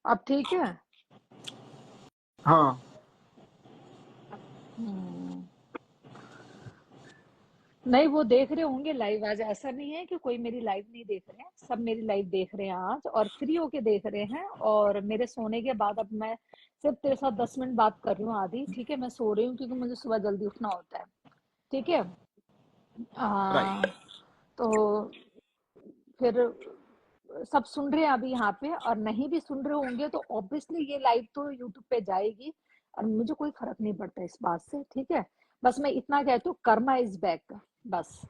अब ठीक है। हाँ हम्म। नहीं, वो देख रहे होंगे लाइव आज, ऐसा नहीं है कि कोई मेरी लाइव नहीं देख रहे हैं, सब मेरी लाइव देख रहे हैं आज और फ्री होके देख रहे हैं। और मेरे सोने के बाद अब मैं सिर्फ तेरे साथ 10 मिनट बात कर रही हूँ आधी, ठीक है? मैं सो रही हूँ क्योंकि मुझे सुबह जल्दी उठना होता है, ठीक है? राइट। तो फिर सब सुन रहे हैं अभी यहाँ पे, और नहीं भी सुन रहे होंगे तो ऑब्वियसली ये लाइव तो यूट्यूब पे जाएगी, और मुझे कोई फर्क नहीं पड़ता इस बात से, ठीक है? बस मैं इतना कहती हूँ, कर्मा इज बैक। बस,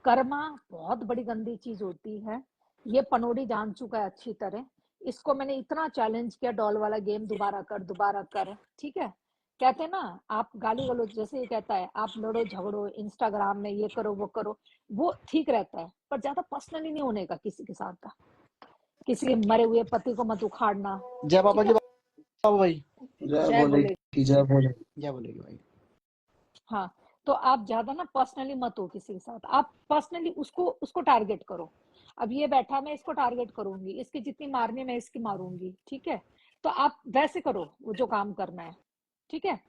कर्मा बहुत बड़ी गंदी चीज होती है, ये पनोडी जान चुका है अच्छी तरह। इसको मैंने इतना चैलेंज किया, डॉल वाला गेम दोबारा कर, दोबारा कर, ठीक है? कहते हैं ना, आप गाली गलौज, जैसे ये कहता है आप लड़ो झगड़ो इंस्टाग्राम में, ये करो वो करो, वो ठीक रहता है, पर ज्यादा पर्सनली नहीं होने का किसी के साथ। किसी के मरे हुए पति को मत उखाड़ना, जय बाबा ठीक की है? बाबा भाई। जय जय बोले बोले। की जय बोले। जय बोलेगी भाई। हाँ, तो आप ज्यादा ना पर्सनली मत हो किसी के साथ, आप पर्सनली उसको उसको टारगेट करो। अब ये बैठा, मैं इसको टारगेट करूंगी, इसकी जितनी मारनी है मैं इसकी मारूंगी, ठीक है? तो आप वैसे करो वो जो काम करना है, ठीक है?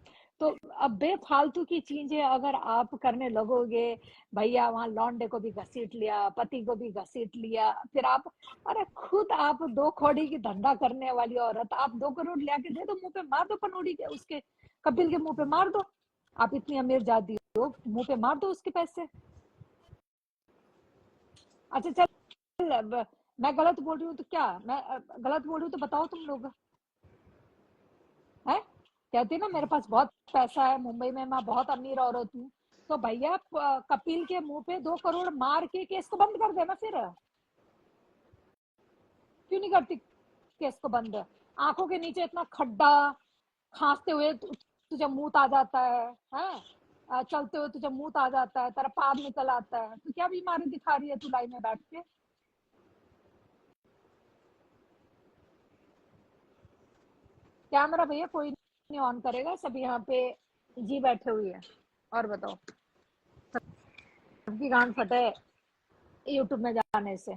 तो अब बेफालतू की चीजें अगर आप करने लगोगे, भैया वहां लौंडे को भी घसीट लिया, पति को भी घसीट लिया, फिर आप, अरे खुद आप दो कौड़ी की धंधा करने वाली औरत, आप 2 करोड़ लिया के दे दो, मुंह पे मार दो पनौड़ी के, उसके कपिल के मुंह पे मार दो। आप इतनी अमीर जाती हो, मुंह पे मार दो उसके पैसे। अच्छा चल, मैं गलत बोल रही हूँ तो क्या, मैं गलत बोल रही हूँ तो बताओ तुम लोग, है? कहती ना मेरे पास बहुत पैसा है, मुंबई में मैं बहुत अमीर औरत हूँ, तो भैया कपिल के मुंह पे 2 करोड़ मार के केस को बंद कर देना फिर। क्यों नहीं करती केस को बंद? आंखों के नीचे इतना खड्डा, खांसते हुए तुझे मुंह आ जाता है? चलते हुए तुझे मुंह आ जाता है, तेरा पार निकल आता है, तो क्या बीमारी दिखा रही है तू लाइन में बैठ के? कैमरा भैया कोई नहीं ऑन करेगा, सब यहाँ पे जी बैठे हुए हैं। और बताओ, सबकी गांड फटे यूट्यूब में जाने से।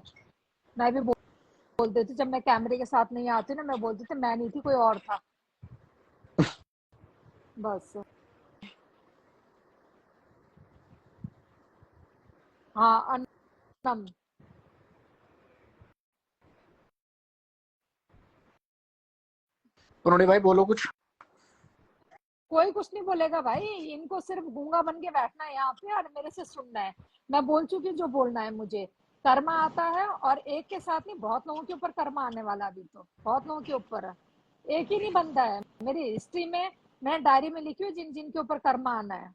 मैं भी बोल देती जब मैं कैमरे के साथ नहीं आती ना, मैं बोलती थी मैं नहीं थी, कोई और था, बस। हाँ, अनम। उन्होंने भाई बोलो कुछ। कोई कुछ नहीं बोलेगा भाई, इनको सिर्फ गूंगा बन के बैठना है यहाँ पे और मेरे से सुनना है। मैं बोल चुकी हूँ जो बोलना है मुझे। कर्मा आता है, और एक के साथ नहीं, बहुत लोगों के ऊपर कर्मा आने वाला, अभी तो बहुत लोगों के ऊपर है, एक ही नहीं बनता है मेरी हिस्ट्री में। मैं डायरी में लिखी हूँ जिन जिन के ऊपर कर्मा आना है।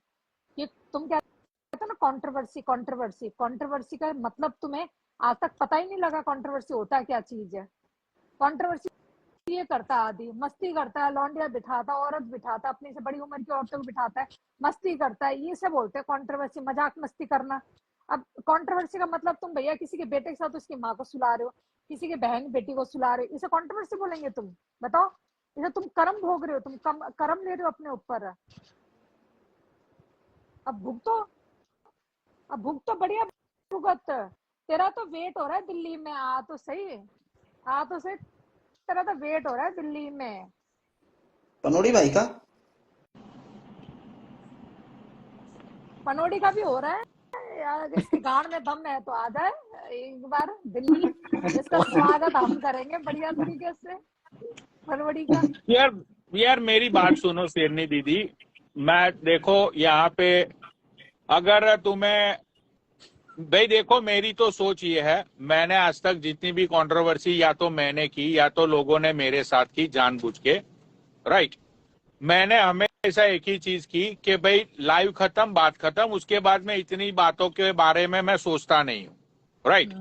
कि तुम कहते हो ना कंट्रोवर्सी, कंट्रोवर्सी, कंट्रोवर्सी का मतलब तुम्हें आज तक पता ही नहीं लगा कंट्रोवर्सी होता क्या चीज है? कंट्रोवर्सी ये करता है, आदि मस्ती करता है, लौंडिया बिठाता, औरत बिठाता, अपनी से बड़ी उम्र की औरतों को बिठाता है, मस्ती करता है, ये सब बोलते हैं कंट्रोवर्सी, मजाक मस्ती करना। अब कंट्रोवर्सी का मतलब तुम भैया किसी के बेटे के साथ उसकी माँ को सुला रहे हो, किसी के बहन बेटी को सुला रहे हो, इसे कंट्रोवर्सी बोलेंगे तुम? बताओ। इसे तुम कर्म भोग रहे हो, तुम कर्म ले रहे हो अपने ऊपर। अब भुगतो, अब भुगतो, बढ़िया भुगत। तेरा तो वेट हो रहा है दिल्ली में, आ तो सही, आ तो सही, तेरा तो वेट हो रहा है दिल्ली में। पनोड़ी भाई का पनोड़ी का भी हो रहा है यार, इसकी गांड में दम है तो आ जाए एक बार दिल्ली, इसका स्वागत हम करेंगे बढ़िया तरीके से, पनोड़ी का। यार यार मेरी बात सुनो शेरनी दीदी। मैं देखो यहाँ पे, अगर तुम्हें, भाई देखो मेरी तो सोच ये है, मैंने आज तक जितनी भी कंट्रोवर्सी या तो मैंने की या तो लोगों ने मेरे साथ की जानबूझ के, राइट। मैंने हमेशा एक ही चीज की कि भाई लाइव खत्म, बात खत्म, उसके बाद में इतनी बातों के बारे में मैं सोचता नहीं हूँ, राइट।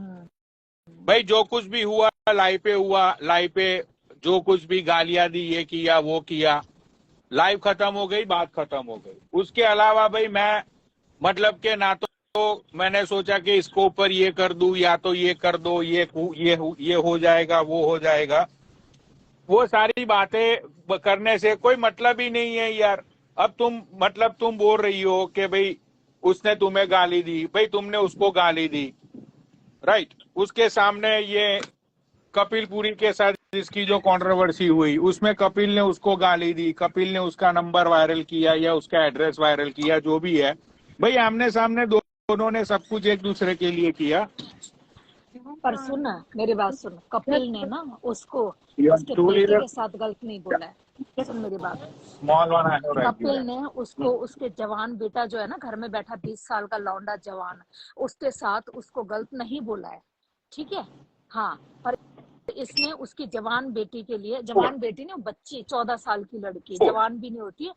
भाई जो कुछ भी हुआ लाइव पे हुआ, लाइव पे जो कुछ भी गालियां दी, ये किया वो किया, लाइव खत्म हो गई, बात खत्म हो गई। उसके अलावा भाई मैं, मतलब के ना तो मैंने सोचा कि इसको ऊपर ये कर दूं या तो ये कर दो, ये हो जाएगा, वो हो जाएगा। वो सारी बातें करने से कोई मतलब ही नहीं है यार। अब तुम, मतलब तुम बोल रही हो कि भाई उसने तुम्हें गाली दी, भाई तुमने उसको गाली दी, राइट। उसके सामने ये कपिल पुरी के साथ जिसकी जो कंट्रोवर्सी हुई उसमें कपिल ने उसको गाली दी, कपिल ने उसका नंबर वायरल किया या उसका एड्रेस वायरल किया, जो भी है भाई आमने सामने दोनों ने सब कुछ एक दूसरे के लिए किया। पर सुन मेरी बात सुन, कपिल ने ना उसको उसके बेटे के साथ गलत नहीं बोला है। सुन मेरी बात, कपिल ने उसको उसके जवान बेटा जो है ना घर में बैठा 20 साल का लौंडा जवान, उसके साथ उसको गलत नहीं बोला है, ठीक है। हाँ, और इसने उसकी जवान बेटी के लिए, जवान बेटी ने बच्ची 14 साल की लड़की, जवान भी नहीं होती है,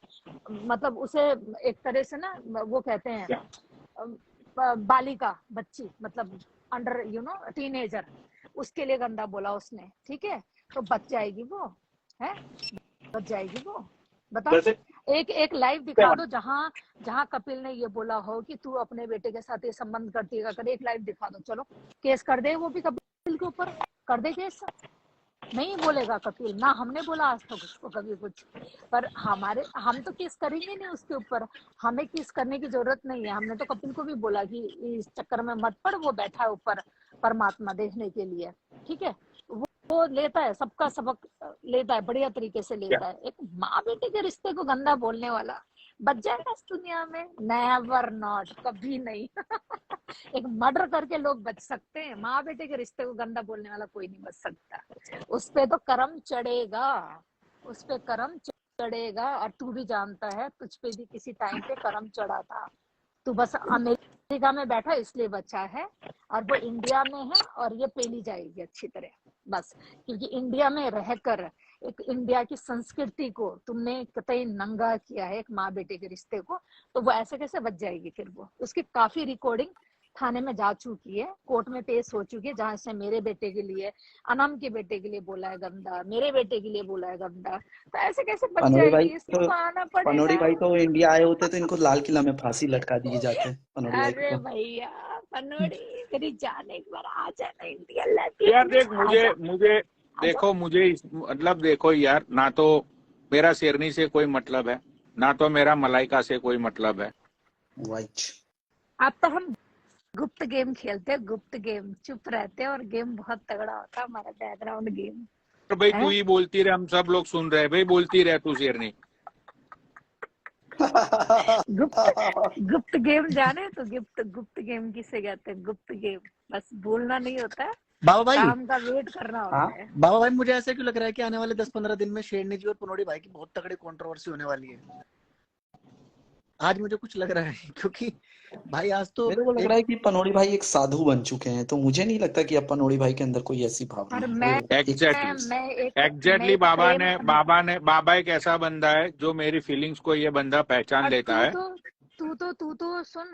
मतलब उसे एक तरह से ना वो कहते हैं बालिका बच्ची, मतलब अंडर टीनेजर, उसके लिए गंदा बोला उसने, ठीक है। तो बच जाएगी वो, है बच जाएगी वो, बता। एक लाइव दिखा दो जहां जहां कपिल ने ये बोला हो कि तू अपने बेटे के साथ ये संबंध करती है, कर एक लाइव दिखा दो, चलो केस कर दे, वो भी कपिल के ऊपर कर दे केस। नहीं बोलेगा कपिल, ना हमने बोला आज तक उसको कभी कुछ, पर हम तो केस करेंगे नहीं उसके ऊपर, हमें केस करने की जरूरत नहीं है। हमने तो कपिल को भी बोला कि इस चक्कर में मत पड़, वो बैठा है ऊपर परमात्मा देखने के लिए, ठीक है। वो लेता है सबका सबक, लेता है बढ़िया तरीके से लेता है। एक माँ बेटे के रिश्ते को गंदा बोलने वाला बच जाएगा इस दुनिया में? नेवर नॉट, कभी नहीं। एक मर्डर करके लोग बच सकते हैं, माँ बेटे के रिश्ते को गंदा बोलने वाला कोई नहीं बच सकता। उस पे तो कर्म चढ़ेगा, उस पे कर्म चढ़ेगा। और तू भी जानता है तुझ पे भी किसी टाइम पे कर्म चढ़ा था। तू बस अमेरिका में बैठा इसलिए बचा है, और वो इंडिया में है और ये पेली जाएगी अच्छी तरह, बस क्योंकि इंडिया में रहकर एक इंडिया की संस्कृति को तुमने कतई नंगा किया है, एक माँ बेटे के रिश्ते को। तो वो ऐसे कैसे बच जाएगी फिर? वो उसकी काफी रिकॉर्डिंग थाने में जा चुकी है, कोर्ट में पेश हो चुकी है, जहां इसने मेरे बेटे के लिए, अनम के बेटे के लिए बोला है गंदा, मेरे बेटे के लिए बोला है गंदा। तो ऐसे कैसे बच जाएगी? इसको तो आना पड़ेगा। पनोड़ी भाई तो इंडिया आए होते तो इनको लाल किला में फांसी लटका दिए जाते पनोड़ी भाई अरे को। भैया पनोड़ी मेरी जान, एक बार आ जाना इंडिया यार देख, मुझे देखो, मुझे मतलब देखो यार, ना तो मेरा शेरनी से कोई मतलब है, ना तो मेरा मलाइका से कोई मतलब है। राइट। अब तो हम गुप्त गेम खेलते हैं, गुप्त गेम, चुप रहते हैं और गेम बहुत तगड़ा होता है हमारा बैकग्राउंड गेम। तो भाई तू ही बोलती रहे, हम सब लोग सुन रहे, भाई बोलती रहे तू शेरनी। गुप्त गेम जाने तो गुप्त गेम किसे कहते हैं? गुप्त गेम बस बोलना नहीं होता है, बाबा भाई, काम का वेट करना होता है। बाबा भाई मुझे ऐसा क्यों लग रहा है कि आने वाले 10-15 दिन में शेरनी जी और पनोड़ी भाई की बहुत तगड़ी कंट्रोवर्सी होने वाली है। आज मुझे कुछ लग रहा है, क्योंकि भाई आज तो मेरे को लग रहा है कि पनोड़ी भाई एक साधु बन चुके हैं, तो मुझे नहीं लगता कि अब पनोड़ी भाई के अंदर कोई ऐसी भावना और है। एग्जैक्टली बाबा एक ऐसा बंदा है जो मेरी फीलिंग्स को ये बंदा पहचान लेता है। तू तो सुन,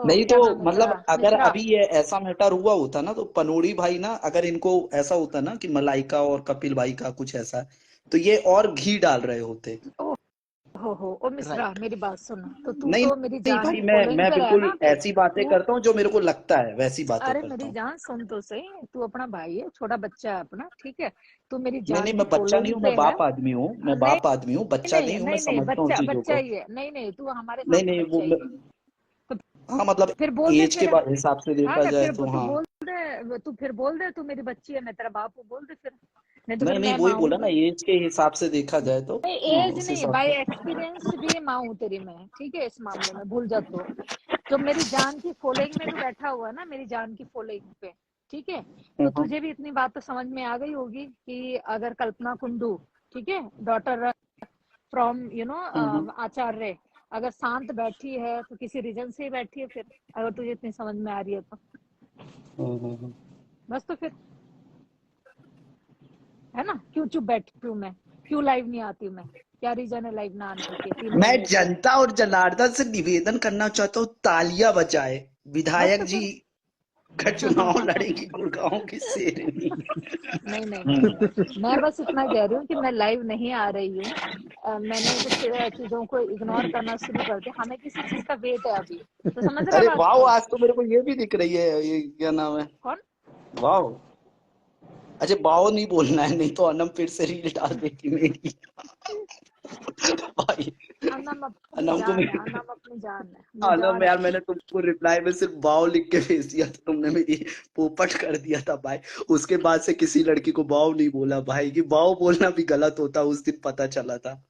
नहीं क्या तो नाम है मतलब तेरा? अगर मिश्रा। अभी ये ऐसा मैटर हुआ होता ना, तो पनोड़ी भाई ना, अगर इनको ऐसा होता ना कि मलाइका और कपिल भाई का कुछ ऐसा, तो ये और घी डाल रहे होते। ओ मिश्रा मेरी बात सुन, तो तू नहीं तो मेरी नहीं जान भाई, की मैं फॉलोइंग पे बिल्कुल रहना फिर। ऐसी बातें तू करता हूँ जो मेरे को लगता है, वैसी बातें अरे करता मेरी हूँ। जान सुन तो सही, तू अपना भाई है, छोटा बच्चा है अपना, ठीक है। तू मेरी नहीं जान नहीं, की मैं बच्चा नहीं फॉलोइंग हूँ, पे मैं है। बाप आदमी हूँ, मैं नहीं बाप आदमी हूँ, बच्चा नहीं हूँ, मैं नहीं, समझता हूँ चीजों बच्चा को। ही है। नहीं तू हमारे नहीं सामने नहीं, बच्चा ही है। तो हाँ मतलब फिर बोल दे एज के फिर। हिसाब से हाँ देखा ना, जाए फिर तो तू हाँ। बोल दे, तू फिर बोल दे तू मेरी बच्ची है, मैं तेरा बाप हूँ, बोल दे फिर। नहीं तो नहीं फिर नहीं, मैं वही माँ बोला ना, हूँ। एज के हिसाब से देखा जाए तो नहीं हाँ, एज उस नहीं, हिसाब बाय से। एक्सपीरियंस भी माँ हूँ तेरी मैं, ठीक है। इस मामले में भूल जा तो। जो मेरी जान की फॉलोइंग में तू बैठा हुआ ना, मेरी जान की फॉलोइंग पे, ठीक है। तो हाँ, तुझे भी इतनी बात तो समझ में आ गई होगी कि अगर कल्पना कुंडू, ठीक है, डॉटर फ्रॉम आचार्य, अगर शांत बैठी है तो किसी रीजन से ही बैठी है। फिर अगर तुझे इतनी समझ में आ रही है तो हाँ। बस, तो फिर है ना, क्यों चुप बैठी हूँ मैं, क्यों लाइव नहीं आती हूँ मैं, क्या रीजन है लाइव ना आने के 3 मैं महीने से? जनता और जनार्दन से निवेदन करना चाहता हूँ, तालियां बजाए। बस विधायक तो जी फिर। का चुनाव लड़ेंगी गुड़गांव की शेरनी। नहीं, मैं बस इतना कह रही हूँ कि मैं लाइव नहीं आ रही हूँ। मैंने कुछ चीजों को इग्नोर करना शुरू कर दिया, हमें किसी चीज का वेट है अभी, तो समझ रहा है अरे बात वाह, को? आज तो मेरे को ये भी दिख रही है, ये क्या नाम है? कौन? वाह। अच्छा, वाह नहीं बोलना है, नहीं तो अनम फिर से रील डाल देगी मेरी। भाई अनम अपनी अनम को जान है, मैं अनम अपनी जान है, वो अनम जान है। यार, मैंने तुमको रिप्लाई में सिर्फ वाव लिख के भेज दिया था, तुमने मेरी पोपट कर दिया था भाई। उसके बाद से किसी लड़की को वाव नहीं बोला भाई, कि वाव बोलना भी गलत होता, उस दिन पता चला था।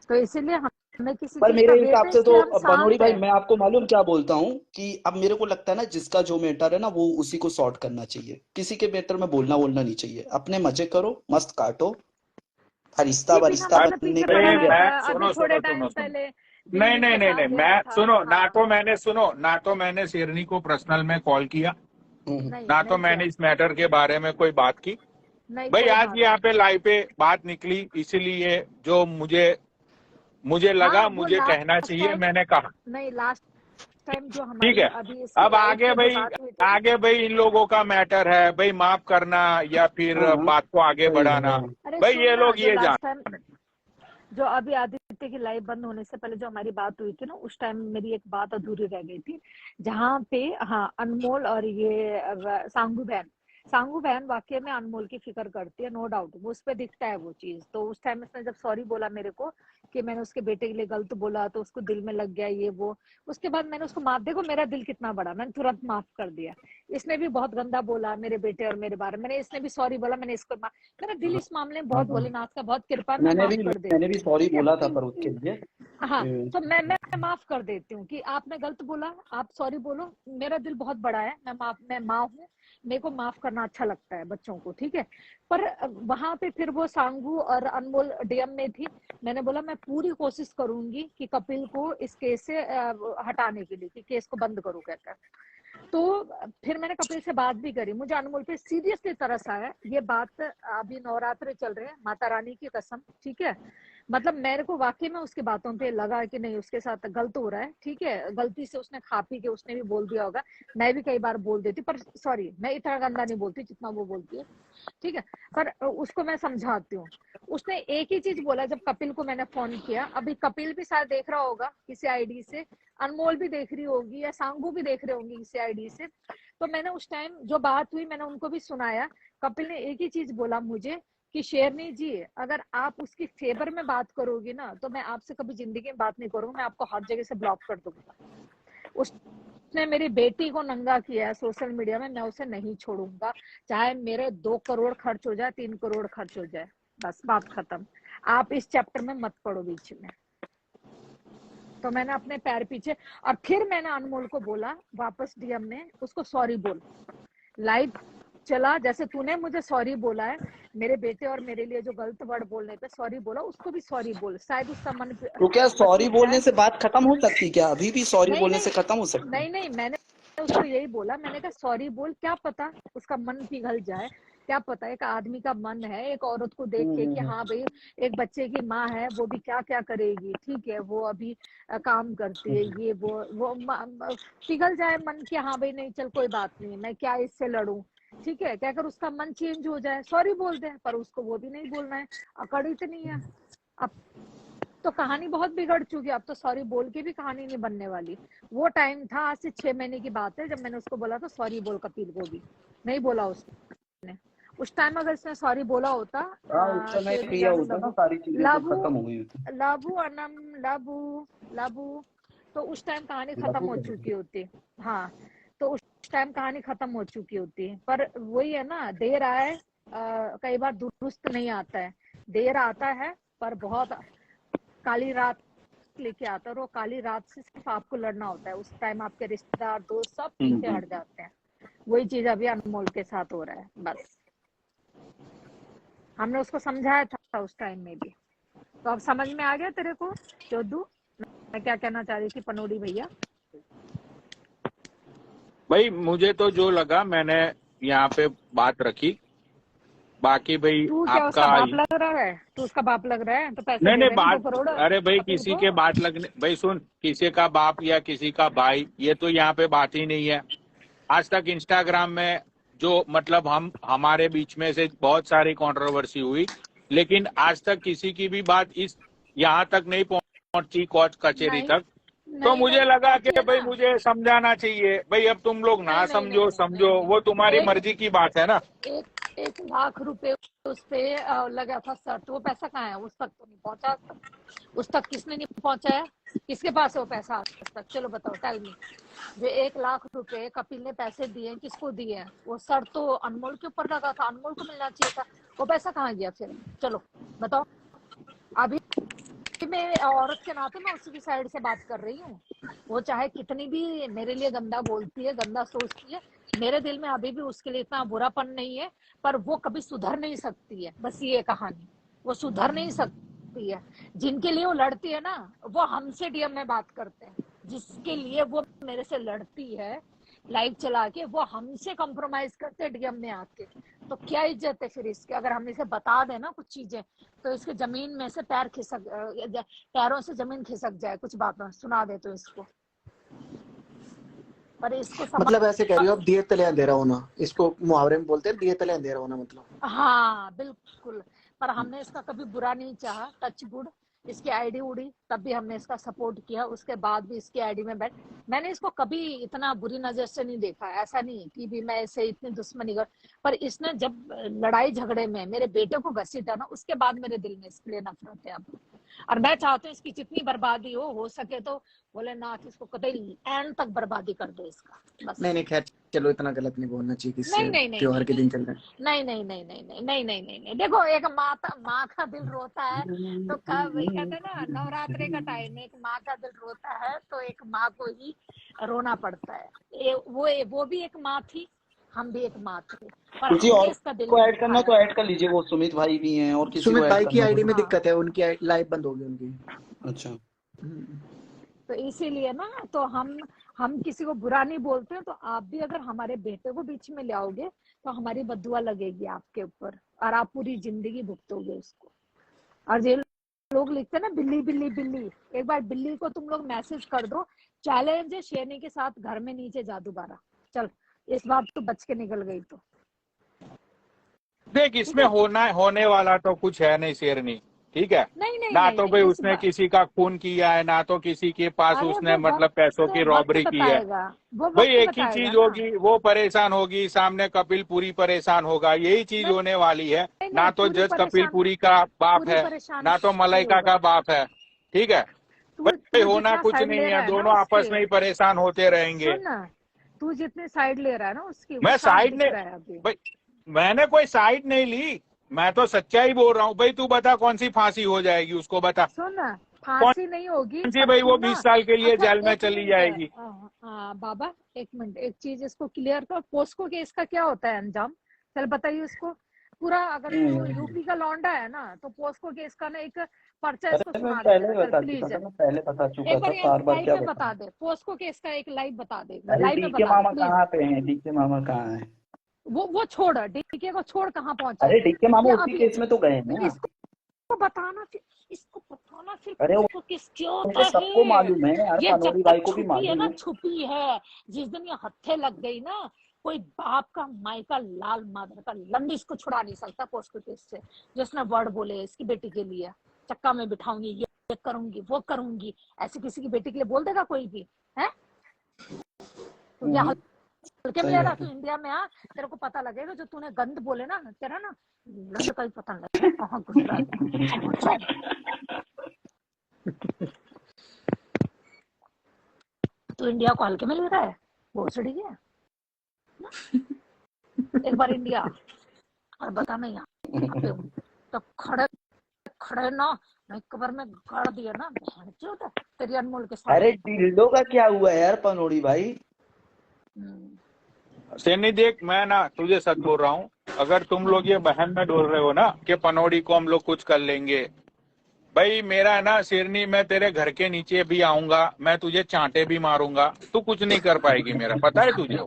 तो इसीलिए हमें किसी पर चीज का मेरे वेट हिसाब है, से तो इसलिए हम पनोड़ी शांत भाई, है। मैं आपको मालूम क्या बोलता हूँ, कि अब मेरे को लगता है ना, जिसका जो मैटर है ना वो उसी को सॉर्ट करना चाहिए, किसी के मैटर में बोलना बोलना नहीं चाहिए। अपने मजे करो, मस्त काटो, फरिश्ता ये पीछा वरिश्ता मतलब बनने पीछे का पड़ा भाई नहीं है। रहता मैं है, अभी सुनो थोड़े सुनो सुनो टाइम सुनो, पहले नहीं दिल्ली नहीं के नहीं साथ नहीं, गया मैं था। सुनो, ना हाँ, तो मैंने सुनो, ना तो मैंने शेरनी को पर्सनल में कॉल किया, नहीं ना तो नहीं मैंने किया, इस मैटर के बारे में कोई बात की। नहीं भाई कोई आज बात यहाँ नहीं। पे लाइव पे बात निकली, इसीलिए जो मुझे मुझे लगा हाँ वो मुझे कहना लास्ट चाहिए, टाइम, मैंने कहा। नहीं लास्ट टाइम जो ठीक हमारी है, अभी इसकी अब लाइव आगे पे जो भाई, बात हुई थी ना, आगे भाई इन लोगों का मैटर है भाई, माफ करना या फिर हाँ हाँ, बात को आगे सही है, बढ़ाना, हाँ। अरे भाई सुन ये ना, लोग जो ये लास्ट टाइम, जान। जो अभी आदित्य की लाइव बंद होने से पहले जो हमारी बात हुई थी ना, उस टाइम मेरी एक बात अधूरी रह गई थी, जहाँ पे हाँ अनमोल और ये सांगू बहन वाकई में अनमोल की फिक्र करती है, नो डाउट, वो उस पर दिखता है वो चीज। तो उस टाइम उसने जब सॉरी बोला मेरे को कि मैंने उसके बेटे के लिए गलत बोला, तो उसको दिल में लग गया ये वो। उसके बाद मैंने उसको माफ, देखो मेरा दिल कितना बड़ा, मैंने तुरंत माफ कर दिया। इसने भी बहुत गंदा बोला मेरे बेटे और मेरे बारे में, मैंने, इसने भी सॉरी बोला, मैंने इसको मेरा दिल इस मामले में बहुत, भोलेनाथ का बहुत कृपा है, मैं माफ कर मैंने देती भी हूँ, सॉरी ठीक है। बोला था पर उसके लिए। हाँ, तो मैं माफ कर देती हूँ कि आपने गलत बोला, आप सॉरी बोलो, मेरा दिल बहुत बड़ा है, मैं माँ हूँ, मेरे को माफ करना अच्छा लगता है बच्चों को, ठीक है। पर वहां पे फिर वो सांगू और अनमोल डीएम में थी, मैंने बोला मैं पूरी कोशिश करूंगी कि कपिल को इस केस से हटाने के लिए, कि केस को बंद करूं कहकर। तो फिर मैंने कपिल से बात भी करी, मुझे अनमोल पे सीरियसली तरस आया। ये बात, अभी नवरात्र चल रहे हैं, माता रानी की कसम, ठीक है, मतलब मेरे को वाकई में उसकी बातों पे लगा कि नहीं उसके साथ गलत हो रहा है, ठीक है। गलती से उसने खा पी के उसने भी बोल दिया होगा, मैं भी कई बार बोल देती, पर सॉरी मैं इतना गंदा नहीं बोलती जितना वो बोलती है, ठीक है। पर उसको मैं समझाती हूँ। उसने एक ही चीज बोला जब कपिल को मैंने फोन किया, अभी कपिल भी शायद देख रहा होगा किसी आईडी से, अनमोल भी देख रही होगी या सांगू भी देख रहे होंगे किसी आईडी से। तो मैंने उस टाइम जो बात हुई मैंने उनको भी सुनाया। कपिल ने एक ही चीज बोला मुझे कि शेरनी जी अगर आप उसकी फेवर में बात करोगी ना, तो मैं आपसे कभी जिंदगी में बात नहीं करूंगा, मैं आपको हर जगह से ब्लॉक कर दूंगा। उसने मेरी बेटी को नंगा किया है सोशल मीडिया में, मैं उसे नहीं छोड़ूंगा, चाहे मेरे 2 करोड़ खर्च हो जाए, 3 करोड़ खर्च हो जाए, बस बात खत्म। आप इस चैप्टर में मत पड़ो बीच में। तो मैंने अपने पैर पीछे, और फिर मैंने अनमोल को बोला वापस डीएम में, उसको सॉरी बोल, लाइव चला, जैसे तूने मुझे सॉरी बोला है, मेरे बेटे और मेरे लिए जो गलत वर्ड बोलने पे सॉरी बोला, उसको भी सॉरी बोल, शायद उसका मन तो क्या सॉरी टूट बोलने जाए। से बात खत्म हो सकती, क्या अभी भी सॉरी नहीं बोलने से नहीं खत्म हो सकती? नहीं नहीं, मैंने उसको यही बोला, मैंने कहा सॉरी बोल, क्या पता उसका मन पिघल जाए, क्या पता, एक आदमी का मन है, एक औरत को देख के कि हाँ भाई एक बच्चे की माँ है, वो भी क्या क्या करेगी, ठीक है, वो अभी काम करती है, ये वो पिघल जाए मन कि हाँ भाई नहीं चल कोई बात नहीं, मैं क्या इससे लड़ूं, ठीक है, क्या कर उसका मन चेंज हो जाए, सॉरी बोल दे। पर उसको वो भी नहीं बोलना है, अकड़ इतनी है। अब तो कहानी बहुत बिगड़ चुकी है, अब तो सॉरी बोल के भी कहानी नहीं बनने वाली। वो टाइम था, आज से 6 महीने की बात है, जब मैंने उसको बोला था सॉरी बोल कपिल को भी, नहीं बोला उसने। उस टाइम अगर इसने सॉरी बोला होता हाँ, उस समय शेरनी किया जाने होता ना, लबू सारी चीजें तो लाबू खत्म हो गई होती। लाबू अनम लाबू लाबू, तो उस टाइम कहानी खत्म लागू हो कर चुकी होती। हाँ, तो उस टाइम कहानी खत्म हो चुकी होती। पर वही है ना, देर आए कई बार दुरुस्त नहीं आता है, देर आता है पर बहुत काली रात लेके आता है, और वो काली रात से सिर्फ आपको लड़ना होता है, उस टाइम आपके रिश्तेदार दोस्त सब पीछे हट जाते हैं। वही चीज अभी अनमोल के साथ हो रहा है, बस हमने उसको समझाया था उस टाइम में भी। तो अब समझ में आ गया तेरे को चोदू मैं क्या कहना चाह रही थी पनोड़ी भैया? भाई मुझे तो जो लगा मैंने यहाँ पे बात रखी, बाकी भाई तू क्या उसका आपका, बाप लग रहा है? तू उसका बाप लग रहा है तो पैसे नहीं दे नहीं देंगे 2 बात, करोड़ अरे भाई कपिल किसी को। के बात लगने, भाई सुन, किसी का बाप या किसी का भाई ये तो यहाँ पे बात ही नहीं है। आज तक इंस्टाग्राम में जो मतलब हम हमारे बीच में से बहुत सारी कंट्रोवर्सी हुई, लेकिन आज तक किसी की भी बात इस यहाँ तक नहीं पहुंची कोर्ट कचहरी नहीं तक। तो नहीं मुझे नहीं लगा पहुंची कि है भाई ना। मुझे समझाना चाहिए, भाई अब तुम लोग ना नहीं नहीं नहीं समझो नहीं नहीं समझो, नहीं वो तुम्हारी एक मर्जी की बात है ना। एक 1 लाख रुपए उस पे लगा था सर, तो वो पैसा कहाँ है? उस तक तो नहीं पहुंचा आज तक। उस तक किसने नहीं पहुंचाया? किसके पास है वो पैसा आज तक? चलो बताओ, टेल मी। जो 1 लाख रुपए कपिल ने पैसे दिए, किसको दिए? वो सर तो अनमोल के ऊपर लगा था, अनमोल को मिलना चाहिए था। वो पैसा कहाँ गया फिर? चलो बताओ। अभी मैं औरत के नाते मैं उसी की साइड से बात कर रही हूँ। वो चाहे कितनी भी मेरे लिए गंदा बोलती है, गंदा सोचती है, मेरे दिल में अभी भी उसके लिए इतना बुरापन नहीं है। पर वो कभी सुधर नहीं सकती है, बस ये कहानी। वो सुधर नहीं सकती है। जिनके लिए वो लड़ती है ना, वो हमसे डीएम में बात करते हैं। जिसके लिए वो मेरे से लड़ती है लाइव चला के, वो हमसे कॉम्प्रोमाइज करते हैं डीएम में आके। तो क्या इज्जत है फिर इसके? अगर हम इसे बता दें ना कुछ चीजें, तो इसके जमीन में से पैरों से जमीन खिसक जाए। कुछ बात सुना दे तो इसको। पर इसको मतलब ऐसे कह रही हो आप, दिए तले अंधेरा होना, इसको मुहावरे में बोलते हैं, दिए तले अंधेरा होना मतलब। हाँ बिल्कुल। पर हमने इसका कभी बुरा नहीं चाहा, टच वुड। इसकी आईडी उड़ी तब भी हमने इसका सपोर्ट किया, उसके बाद भी इसकी आईडी में मैंने इसको कभी इतना बुरी नजर से नहीं देखा। ऐसा नहीं कि भी मैं इसे इतनी दुश्मनी कर। पर इसने जब लड़ाई झगड़े में मेरे बेटे को घसीटा ना, उसके बाद मेरे दिल में इसके लिए नफरत है अब। और मैं चाहती हूँ इसकी जितनी बर्बादी हो सके तो बोले ना कि इसको कतई एंड तक बर्बादी कर दो इसका, बस। नहीं खैर चलो, इतना गलत नहीं बोलना चाहिए किसी नहीं त्योहार के दिन चल रहे हैं। नहीं। देखो, एक माँ का दिल रोता है तो कहते हैं ना, नवरात्रि का टाइम, एक माँ का दिल रोता है तो एक माँ को ही रोना पड़ता है। वो भी एक माँ थी, हम भी एक माँ थे। पर किसी और इसका दिल को ऐड करना तो ऐड कर लीजिए, वो सुमित भाई भी हैं और किसी सुमित को भाई ऐड की करना आईडी में हाँ। दिक्कत है, उनकी लाइव बंद हो गई उनकी। अच्छा। तो इसीलिए ना, तो हम किसी को बुरा नहीं बोलते। तो आप भी अगर हमारे बेटे को बीच में ले आओगे तो हमारी बद्दुआ लगेगी आपके ऊपर, और आप पूरी जिंदगी भुगतोगे उसको। और ये लोग लिखते हैं ना बिल्ली बिल्ली बिल्ली, एक बार बिल्ली को तुम लोग मैसेज कर दो, चैलेंज है शेरनी के साथ घर में नीचे जा दोबारा। चल, इस बार तो बच के निकल गई तो। देख, इसमें होने वाला तो कुछ है नहीं शेरनी, ठीक है? नहीं ना तो भाई इस उसने किसी का खून किया है, ना तो किसी के पास अरे उसने वो मतलब पैसों की वक्त रॉबरी की है। बताएगा, वो भाई वक्त एक ही बताएगा चीज ना। होगी, वो परेशान होगी, सामने कपिल पूरी परेशान होगा, यही चीज नहीं होने वाली है। नहीं ना तो पूरी जज कपिल परेशान, पुरी का बाप पूरी है, परेशान ना तो नहीं मलाइका होगा। का बाप है, ठीक है? भाई तू होना जितना कुछ साइड नहीं ले रहा है, है ना दोनों आपस उसके, में ही परेशान होते रहेंगे। सुन ना, तू जितनी साइड ले रहा है ना उसकी, वो मैं साफ साइड दिख ने रहा है अभी। भाई, मैंने कोई साइड नहीं ली, मैं तो सच्चाई बोल रहा हूँ। भाई तू बता कौन सी फांसी हो जाएगी, उसको बता। सुन ना, कौन फांसी नहीं होगी सी? पर भाई तू वो ना। 20 साल के लिए अच्छा जेल में एक चली मिनट, जाएगी। बाबा एक मिनट, एक चीज इसको क्लियर कर। पोस्को केस का क्या होता है अंजाम? चल बताइए उसको पूरा। अगर तू यूपी का लौंडा है ना, तो पोस्को केस का ना एक पर्चा इसको अरे मैं सुना दे पहले जरा, ही चल बता प्लीज। चुका था, मैं पहले बता चुका एक था, बार ये बार बार लाइव क्या में बताऊं। बता दे, पोस्को केस का एक लाइव बता दे, अरे लाइव में डीके बता दे मामा प्लीज। कहाँ पे हैं? डीके मामा कहाँ है? वो छोड़, डीके को छोड़, कहाँ पहुंचा अरे है डीके मामा ये उसी अभी? केस में तो गए फिर ना। इसको बताना, फिर इसको बताना फिर अरे पोस्को केस क्या मुझे होता सबको है। मालूम है यार, ये जब पनोरी भाई तक को भी छुपी है मालूम ना, है। छुपी है। जिस दिन ये हत्थे लग गई ना, कोई बाप का माई का लाल मादर का लंड इसको छुड़ा नहीं सकता पोस्को केस से। जिसने वर्ड बोले इसकी बेटी के लिए, चक्का में बिठाऊंगी, ये करूंगी, वो करूंगी, ऐसे किसी की बेटी के लिए बोल देगा कोई भी? है तो क्या हल्के में सही ले रहा? बात तू है। इंडिया में आ, तेरे को पता लगेगा। जो तूने गंद बोले ना, तेरा ना लंड का ही पता नहीं लगेगा कहाँ घुस रहा है, समझो। तू इंडिया को हल्के में ले रहा है, भोसड़ी है। एक बार इंडिया और बता, मैं यहाँ पे हूँ तो खड़े खड़े ना, मैं कबर में गाड़ दिया ना, बहन चोद तेरी अनमोल के अरे सामने। डिल्डो का क्या हुआ यार पनोरी भाई? सेनी देख, मैं ना तुझे सच बोल रहा हूँ, अगर तुम लोग ये बहन में डोल रहे हो ना कि पनौड़ी को हम लोग कुछ कर लेंगे, भाई मेरा ना शेरनी, मैं तेरे घर के नीचे भी आऊंगा, मैं तुझे चांटे भी मारूंगा, तू कुछ नहीं कर पाएगी मेरा, पता है तुझे?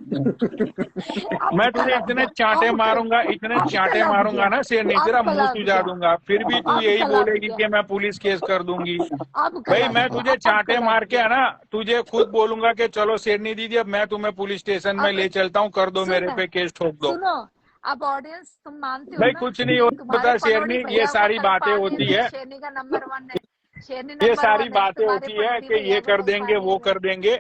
अब मैं तुझे इतने चांटे मारूंगा, इतने चांटे कलब मारूंगा गया, ना शेरनी, अब तेरा मुंह कलब सुजा गया, दूंगा, फिर भी तू अब यही कलब बोलेगी गया, कि मैं पुलिस केस कर दूंगी। अब भाई कलब मैं गया, तुझे अब चांटे कलब मार के गया। है ना, तुझे खुद बोलूंगा कि चलो शेरनी दीदी अब मैं तुम्हें पुलिस स्टेशन में अब ले चलता हूँ, कर दो मेरे सुन, पे केस, ठोक दो। सुनो, अब ऑडियंस तुम मानते हो भाई ना कुछ नहीं कि तुम्हारे होता पनौड़ी शेरनी, ये भैया को सारी कल बातें पाने होती में है, शेरनी का नंबर 1 है, शेरनी ये नंबर सारी 1 है बातें तुम्हारे होती है पनौड़ी कि भैया ये को कर कल देंगे, पाने वो में। कर देंगे।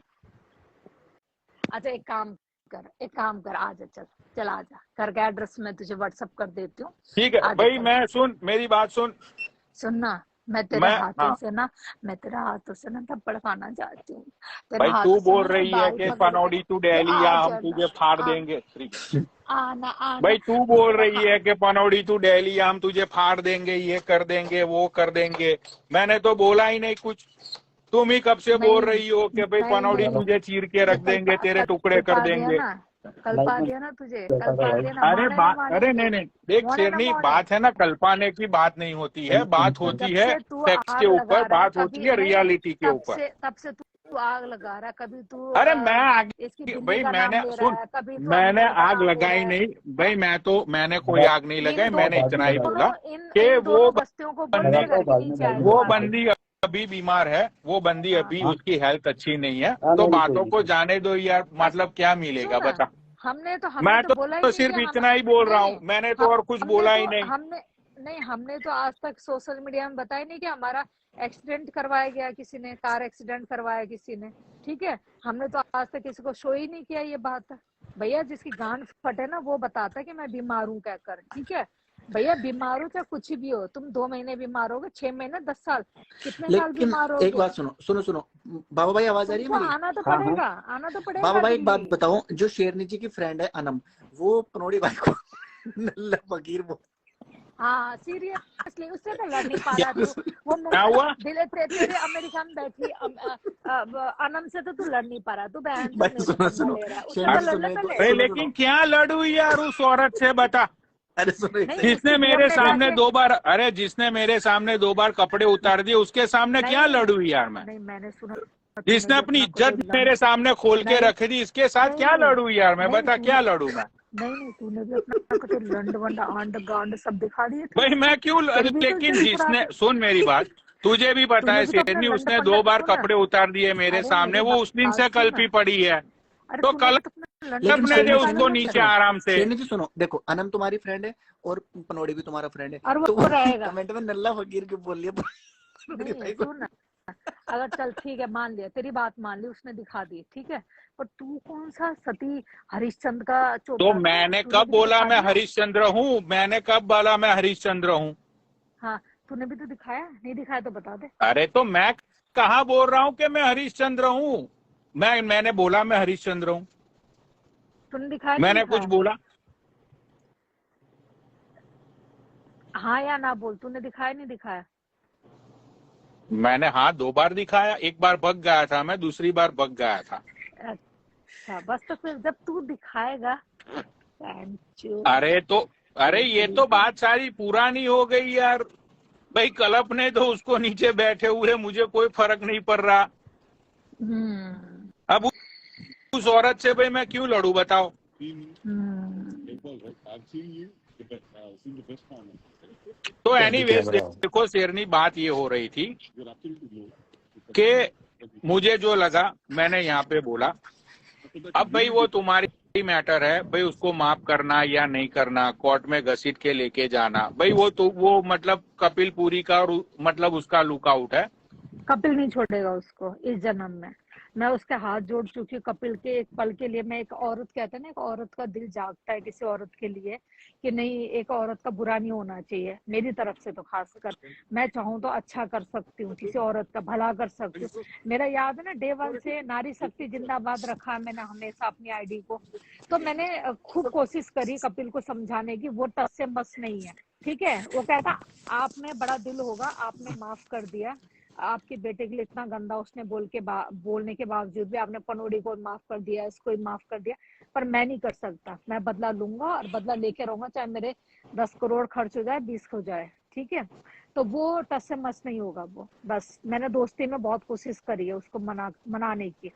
अच्छा एक काम कर, एक काम कर, आजा, चल चल आजा, घर का एड्रेस मैं तुझे व्हाट्सएप कर देती हूँ। ठीक है आजा भाई, चल, मैं सुन, मेरी बात सुन। सुनना, मैं तेरे मैं हाथों हाँ से ना, मैं तेरे हाथों से ना थप्पड़ खाना चाहती हूँ, तेरे भाई, हाथों तू से बोल ना रही है बाल कि पकड़ के, पनौड़ी टू तू दिल्ली या आ हम जाना, तुझे फाड़ आ देंगे। आना आना, भाई तू मैं बोल तेरा रही है कि पनौड़ी टू दिल्ली या हम तुझे फाड़ देंगे, ये कर देंगे, वो कर देंगे। मैंने तो बोला ही नहीं कुछ। तुम ही कब से बोल नहीं रही हो कि भाई नहीं पनौड़ी नहीं, तुझे चीर के ये रख देंगे, तेरे टुकड़े कल कर पा दिया देंगे। ना, कल पा दिया ना तुझे, कल पा दिया ना, अरे माने ना बात, माने अरे तू, नहीं नहीं, देख माने ना शेरनी, माने। बात है ना, कल्पाने की बात नहीं होती है, बात होती जब है से तू फैक्ट्स के आग लगा ऊपर, रहा है, बात होती कभी है नहीं नहीं, रियलिटी के ऊपर। तब से तू आग लगा रहा है, कभी तू अरे मैं आग, इसकी बिल्ली भाई का नाम मैंने ले सुन, रहा है, कभी तू मैंने अनमोल का आग नाम ले रहा लगाई है। नहीं भाई, मैंने कोई आग नहीं इन लगाई, दो मैंने इतना ही बोला इन कि इन दोनों बस्तियों को बोल बंदी मेरे घर के नीचे आ वो जाओ आके। बंदी अभी बीमार है, वो बंदी हाँ अभी उसकी हेल्थ अच्छी नहीं है, हाँ तो नहीं बातों कोई को जाने दो यार, बस मतलब क्या मिलेगा सुन, बता। हमने मैं तो बोला ही तो नहीं कि सिर्फ हम, इतना ही बोल नहीं रहा नहीं, हूँ, मैंने तो हम और कुछ हमने बोला तो ही नहीं। हमने नहीं, हमने तो आज तक सोशल मीडिया में बताया नहीं कि हमारा एक्सीडेंट करवाया गया किसी ने, कार एक्सीडेंट करवाया किसी ने, ठीक है। हमने तो आज तक किसी को शो ही नहीं किया ये बात। भैया जिसकी गांड फटे ना वो बताता है कि मैं बीमार हूँ कहकर, ठीक है। भैया बीमार हो चाहे कुछ भी हो, तुम 2 महीने बीमार होगे, 6 महीने, 10 साल, कितने साल लेकिन बीमार एक होगे। बात सुनो सुनो सुनो, बाबा भाई आवाज आ रही है तुमको मेरी? आना तो हाँ हाँ पड़ेगा, आना तो बाबा पड़ेगा भाई एक बात दिल्ली। बताओ, जो शेरनी जी की फ्रेंड है अनम, वो पनौड़ी भाई को नल्ला फकीर बोल, हाँ सीरियसली, उससे तो लड़ नहीं पा क्या रहा तू। वो क्या हुआ? तेरे अमेरिका में बैठी अनम से तो तू लड़ नहीं पा रहा, तू बहन से भाई मेरे से सुनो पंगा सुनो, ले रहा है, उससे शेरनी तो जी लड़ सुनो ले एक पहले। बात, अरे सुनो सुनो, लेकिन क्या लड़ू यार उस औरत से बता, अरे सुनो एक नहीं सेकंड, जिसने उसकी मेरे DM में सामने जाके, 2 बार, अरे जिसने मेरे सामने 2 बार कपड़े उतार दिए, उसके सामने क्या नहीं लड़ू यार मैं? नहीं, मैंने सुना तूने जिसने भी अपनी अपना इज्जत कोई मेरे सामने खोल के नहीं रख दी, इसके साथ नहीं क्या नहीं लड़ू यार मैं? नहीं, बता क्या तूने लड़ू मैं? नहीं तूने भी अपना कोई लंड वंड आंड गांड सब दिखा दिए थे भाई उसको, मैं क्यों तेरी भी तो लेकिन इज्जत खराब जिसने, है। सुन मेरी बात, तुझे भी पता तूने है भी तो अपने शेरनी, लंड उसने पंड 2 बार सुन, कपड़े उतार दिए मेरे अरे सामने, मेरी वो उस दिन बात से सुन, कल्पी पड़ी है, अरे तो तूने भी तो अपने लंड लेकिन कल्पने पंड दे शेरनी जी निकाले उसको ना सुनो नीचे तेरे, सुनो, आराम से। शेरनी जी सुनो, देखो अनम तुम्हारी फ्रेंड है और पनौड़ी भी तुम्हारा फ्रेंड है, और तो वो रहेगा। कमेंट में नल्ला फकीर क्यों बोल लिया पनौड़ी नहीं भाई को? सुन, अगर चल ठीक है, मान लिया तेरी बात, मान ली उसने दिखा दी, ठीक है, पर तू कौन सा सती हरिश्चंद्र का तो चोता था, मैंने तूने कब भी तो बोला दिखा मैं दिया। हरिश्चंद्र हूँ? मैंने कब बोला मैं हरिश्चंद्र हूँ? हाँ तूने भी तो दिखाया, नहीं दिखाया तो बता दे। अरे तो मैं कहाँ बोल रहा हूँ कि मैं हरिश्चंद्र हूँ? मैंने बोला मैं हरिश्चंद्र हूँ? तूने दिखाया नहीं मैंने कुछ दिखाया, बोला? हाँ या ना बोल, तूने दिखाया नहीं दिखाया। मैंने हाँ 2 बार दिखाया, एक बार बग गया था मैं, दूसरी बार बग गया था। अच्छा बस, तो फिर जब तू दिखाएगा, अरे ये तो बात सारी पुरानी हो गई यार। भाई कल्प ने तो उसको नीचे बैठे हुए, मुझे कोई फर्क नहीं पड़ रहा। अब उस औरत से भाई मैं क्यों लड़ू बताओ? तो एनीवेज देखो शेरनी, बात ये हो रही थी कि मुझे जो लगा मैंने यहाँ पे बोला। अब भाई वो तुम्हारी मैटर है भाई, उसको माफ करना या नहीं करना, कोर्ट में घसीट के लेके जाना, भाई वो मतलब कपिल पुरी का मतलब उसका लुकआउट है। कपिल नहीं छोड़ेगा उसको इस जन्म में। मैं उसके हाथ जोड़ चुकी हूँ कपिल के एक पल के लिए। मैं एक औरत, कहते हैं ना, एक औरत का दिल जागता है किसी औरत के लिए कि नहीं, एक औरत का बुरा नहीं होना चाहिए, मेरी तरफ से तो खासकर। मैं चाहूँ तो अच्छा कर सकती हूँ, किसी औरत का भला कर सकती हूँ। मेरा याद है ना, डे 1 से नारी शक्ति जिंदाबाद रखा है मैंने हमेशा अपनी आईडी को। तो मैंने खूब कोशिश करी कपिल को समझाने की, वो टस से मस नहीं है, ठीक है। वो कहता आप में बड़ा दिल होगा, आपने माफ कर दिया, आपके बेटे के लिए इतना गंदा उसने बोलने के बावजूद भी आपने पनौड़ी को माफ कर दिया, इसको माफ कर दिया, पर मैं नहीं कर सकता। मैं बदला लूंगा और बदला लेके रहूंगा, चाहे मेरे 10 करोड़ खर्च हो जाए, 20 हो जाए, ठीक है। तो वो टस से मस नहीं होगा वो। बस मैंने दोस्ती में बहुत कोशिश करी है उसको मनाने की,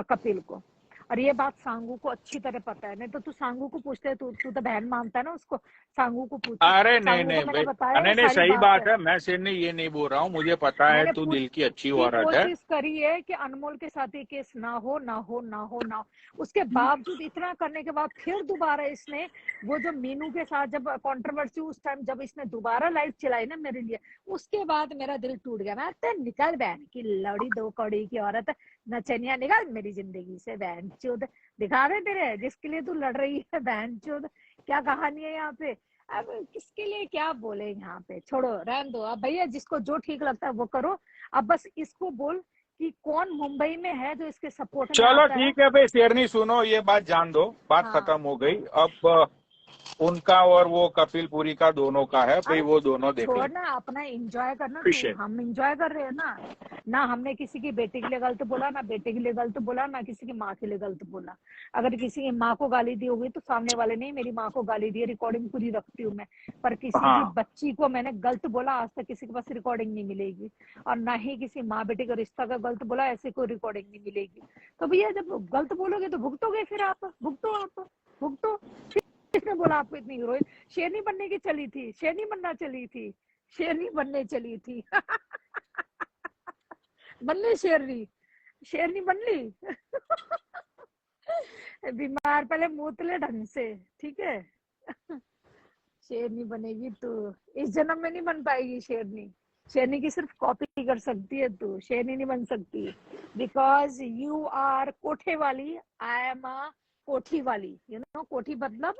कपिल को। और ये बात सांगू को अच्छी तरह पता है, नहीं तो तू सांगू को पूछते, तू तो बहन मानता है ना उसको, सांगू को पूछ। अरे नहीं सांगू नहीं को मैंने भाई, बताया नहीं ये नहीं, सारी सही बात है। है, मैं शेरनी ये नहीं बोल रहा हूँ, मुझे पता है मैंने तू दिल की अच्छी पूरी औरत है। कोशिश करी है कि अनमोल के साथ ये केस ना हो ना हो ना हो ना हो। उसके बावजूद, इतना करने के बाद फिर दोबारा इसने वो जो मीनू के साथ जब कंट्रोवर्सी, उस टाइम जब इसने दोबारा लाइव चलाई ना मेरे लिए, उसके बाद मेरा दिल टूट गया। मैं निकल बहन की लड़ी 2 कौड़ी की औरत, नचनिया निकाल मेरी जिंदगी से, बहन चोद। दिखा रहे तेरे जिसके लिए तू लड़ रही है, बहन चोद क्या कहानी है यहाँ पे। अब किसके लिए क्या बोले यहाँ पे, छोड़ो रहने दो। अब भैया जिसको जो ठीक लगता है वो करो। अब बस इसको बोल कि कौन मुंबई में है जो इसके सपोर्ट में चलो आता है। ठीक है भाई शेरनी, सुनो ये बात जान दो, बात हाँ। खत्म हो गई। अब उनका और वो कपिल पुरी का दोनों का है भाई, अरे वो दोनों देख छोड़ लेंगे। ना, अपना एंजॉय करना तू। Appreciate. हम एंजॉय कर रहे हैं ना हमने किसी की बेटी के लिए गलत बोला, ना बेटे के लिए गलत बोला, ना किसी की माँ के लिए गलत बोला। अगर किसी की माँ को गाली दी होगी तो सामने वाले ने मेरी माँ को गाली दी है, रिकॉर्डिंग पूरी रखती हूँ मैं। पर किसी की हाँ बच्ची को मैंने गलत बोला, आज तक किसी के पास रिकॉर्डिंग नहीं मिलेगी। और ना ही किसी माँ बेटे का रिश्ता का गलत बोला, ऐसे कोई रिकॉर्डिंग नहीं मिलेगी। तो भैया जब गलत बोलोगे तो भुगतोगे, फिर आप भुगतो। किसने बोला आपको इतनी हीरोइन? शेरनी बनने की चली थी, शेरनी बनना चली थी, शेरनी बनने चली थी। बनने शेरनी बन ली। बीमार पहले मूतले ढंग से, ठीक है। शेरनी बनेगी तू, इस जन्म में नहीं बन पाएगी शेरनी। शेरनी की सिर्फ कॉपी कर सकती है तू, शेरनी नहीं बन सकती। बिकॉज यू आर कोठे वाली, आई एम अ कोठी वाली। यू नो कोठी मतलब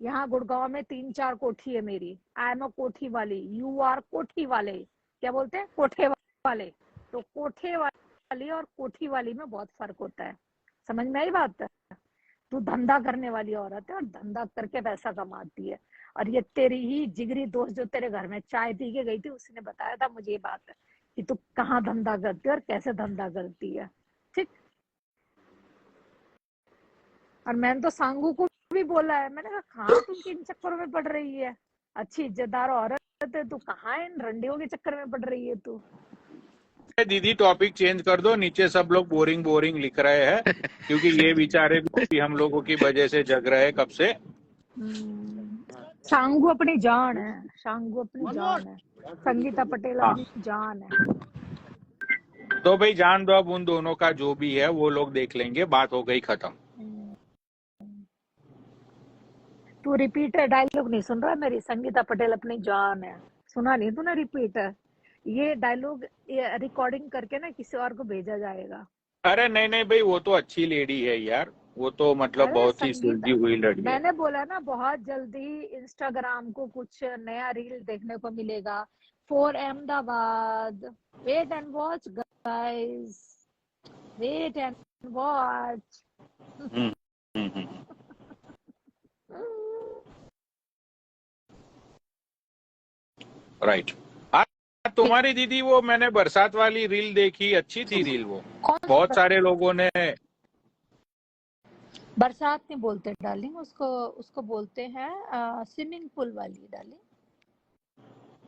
यहाँ गुड़गांव में 3-4 कोठी है मेरी। आई एम अ कोठी वाली, यू आर कोठी वाले। क्या बोलते हैं? कोठे वाले। तो कोठे वाली और कोठी वाली में बहुत फर्क होता है, समझ में आई बात? तू धंधा करने वाली औरत है और धंधा करके पैसा कमाती है। और ये तेरी ही जिगरी दोस्त जो तेरे घर में चाय पी के गई थी, उसने बताया था मुझे ये बात है कि तू कहाँ धंधा करती है और कैसे धंधा करती है, ठीक। और मैंने तो सांगू को भी बोला है, मैंने कहा कहाँ तुम इन चक्करों में पड़ रही है, अच्छी इज्जतदार औरत है तू, कहाँ इन रंडियों के चक्कर में पड़ रही है तू। दीदी टॉपिक चेंज कर दो, नीचे सब लोग बोरिंग लिख रहे हैं क्योंकि ये बेचारे भी हम लोगों की वजह से जग रहे हैं कब से। सांगू अपनी जान है, सांगू अपनी जान है, संगीता पटेल अपनी जान है। तो भाई जान दो, अब उन दोनों का जो भी है वो लोग देख लेंगे, बात हो गई खत्म। तू रिपीटर डायलॉग नहीं सुन रहा मेरी, संगीता पटेल अपनी जान है, सुना नहीं तूने रिपीटर? ये डायलॉग रिकॉर्डिंग करके ना किसी और को भेजा जाएगा। अरे नहीं भाई, वो तो अच्छी लेडी है यार, वो तो मतलब अरे बहुत ही संगीता, सुलझी हुई लड़की है। मैंने बोला ना बहुत जल्दी इंस्टाग्राम को कुछ नया रील देखने को मिलेगा for Ahmedabad. Wait and watch guys, wait and watch. Right. तुम्हारी दीदी वो मैंने बरसात वाली रील देखी, अच्छी थी रील वो। बहुत सारे लोगों ने बरसात नहीं बोलते डार्लिंग, उसको बोलते हैं स्विमिंग पूल वाली डार्लिंग।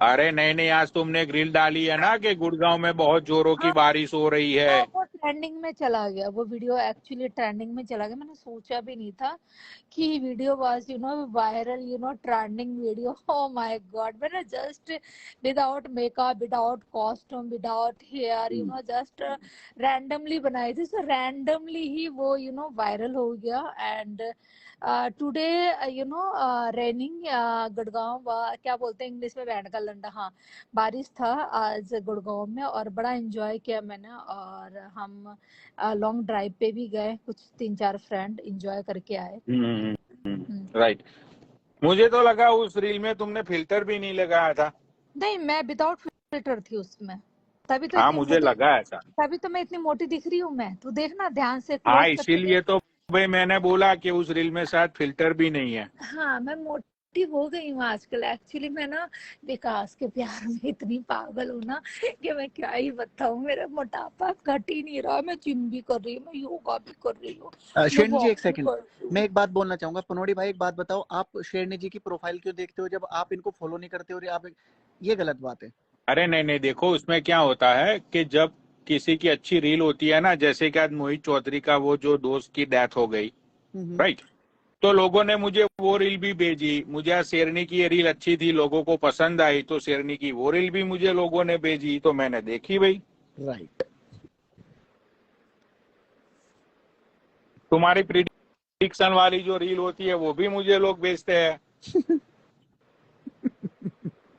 अरे नहीं, आज तुमने एक रील डाली है ना कि गुड़गांव में बहुत जोरों की बारिश हो रही है। वो ट्रेंडिंग में चला गया, वो वीडियो एक्चुअली ट्रेंडिंग में चला गया। मैंने सोचा भी नहीं था कि video was viral, trending video. Oh my god, मैंने just without makeup, without costume, without hair, just randomly बनाई थी। सो रैंडमली ही वो वायरल हो गया। एंड टुडे रेनिंग गुड़गांव, क्या बोलते हैं इंग्लिश में, बैंड का लंडा। हाँ, बारिश था आज गुड़गांव में और बड़ा एंजॉय किया मैंने। और हम लॉन्ग ड्राइव पे भी गए, कुछ 3-4 फ्रेंड एंजॉय करके आए। राइट। मुझे तो लगा उस रील में तुमने फिल्टर भी नहीं लगाया था। नहीं, मैं विदाउट फिल्टर थी उसमें, तभी तो हाँ इतनी मुझे लगा ऐसा, तभी तो मैं इतनी मोटी दिख रही हूँ। मैं तो देखना ध्यान से, हाँ क्लोज इसीलिए तो भाई मैंने बोला कि उस रील में शायद फिल्टर भी नहीं है। हाँ, मैं मोटी हो गई हूँ आजकल। एक्चुअली मैं ना विकास के प्यार में इतनी पागल हूँ ना कि मैं क्या ही बताऊँ। मेरा मोटापा घट ही नहीं रहा, मैं जिम भी कर रही हूँ, मैं योगा भी कर रही हूँ। शेरनी जी एक सेकंड, मैं एक बात बोलना चाहूंगा। पनोड़ी भाई एक बात बताओ, आप शेरनी जी की प्रोफाइल क्यों देखते हो जब आप इनको फॉलो नहीं करते हो? आप ये गलत बात है। अरे नहीं, देखो उसमें क्या होता है कि जब किसी की अच्छी रील होती है ना, जैसे कि आज मोहित चौधरी का वो जो दोस्त की डेथ हो गई, राइट, तो लोगों ने मुझे वो रील भी भेजी। मुझे शेरनी की ये रील अच्छी थी, लोगों को पसंद आई, तो शेरनी की वो रील भी मुझे लोगों ने भेजी, तो मैंने देखी भाई। राइट। तुम्हारी प्रिडिक्शन वाली जो रील होती है वो भी मुझे लोग भेजते हैं।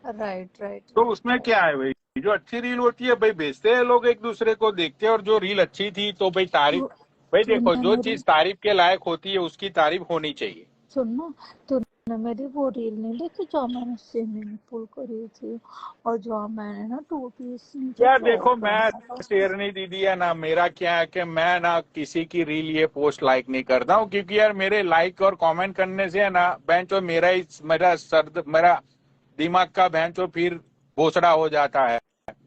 राइट। तो उसमें क्या है भाई? जो अच्छी रील होती है भाई भेजते हैं लोग एक दूसरे को, देखते हैं, और जो रील अच्छी थी तो भाई तारीफ, तू भाई देखो तूने जो मेरी चीज तारीफ के लायक होती है उसकी तारीफ होनी चाहिए। सुनना, तूने मेरी वो रील नहीं देखी जो मैंने स्विमिंग पूल करी थी, और जो मैंने ना 2 पीस नीचे यार फ्रॉक देखो मैं पहना था। शेरनी दीदी है ना, मेरा क्या है कि मैं ना किसी की रील ये पोस्ट लाइक नहीं करता हूँ, क्योंकि यार मेरे लाइक और कमेंट करने से है ना बेंचो मेरा दिमाग का बेंचो फिर भोसड़ा हो जाता है।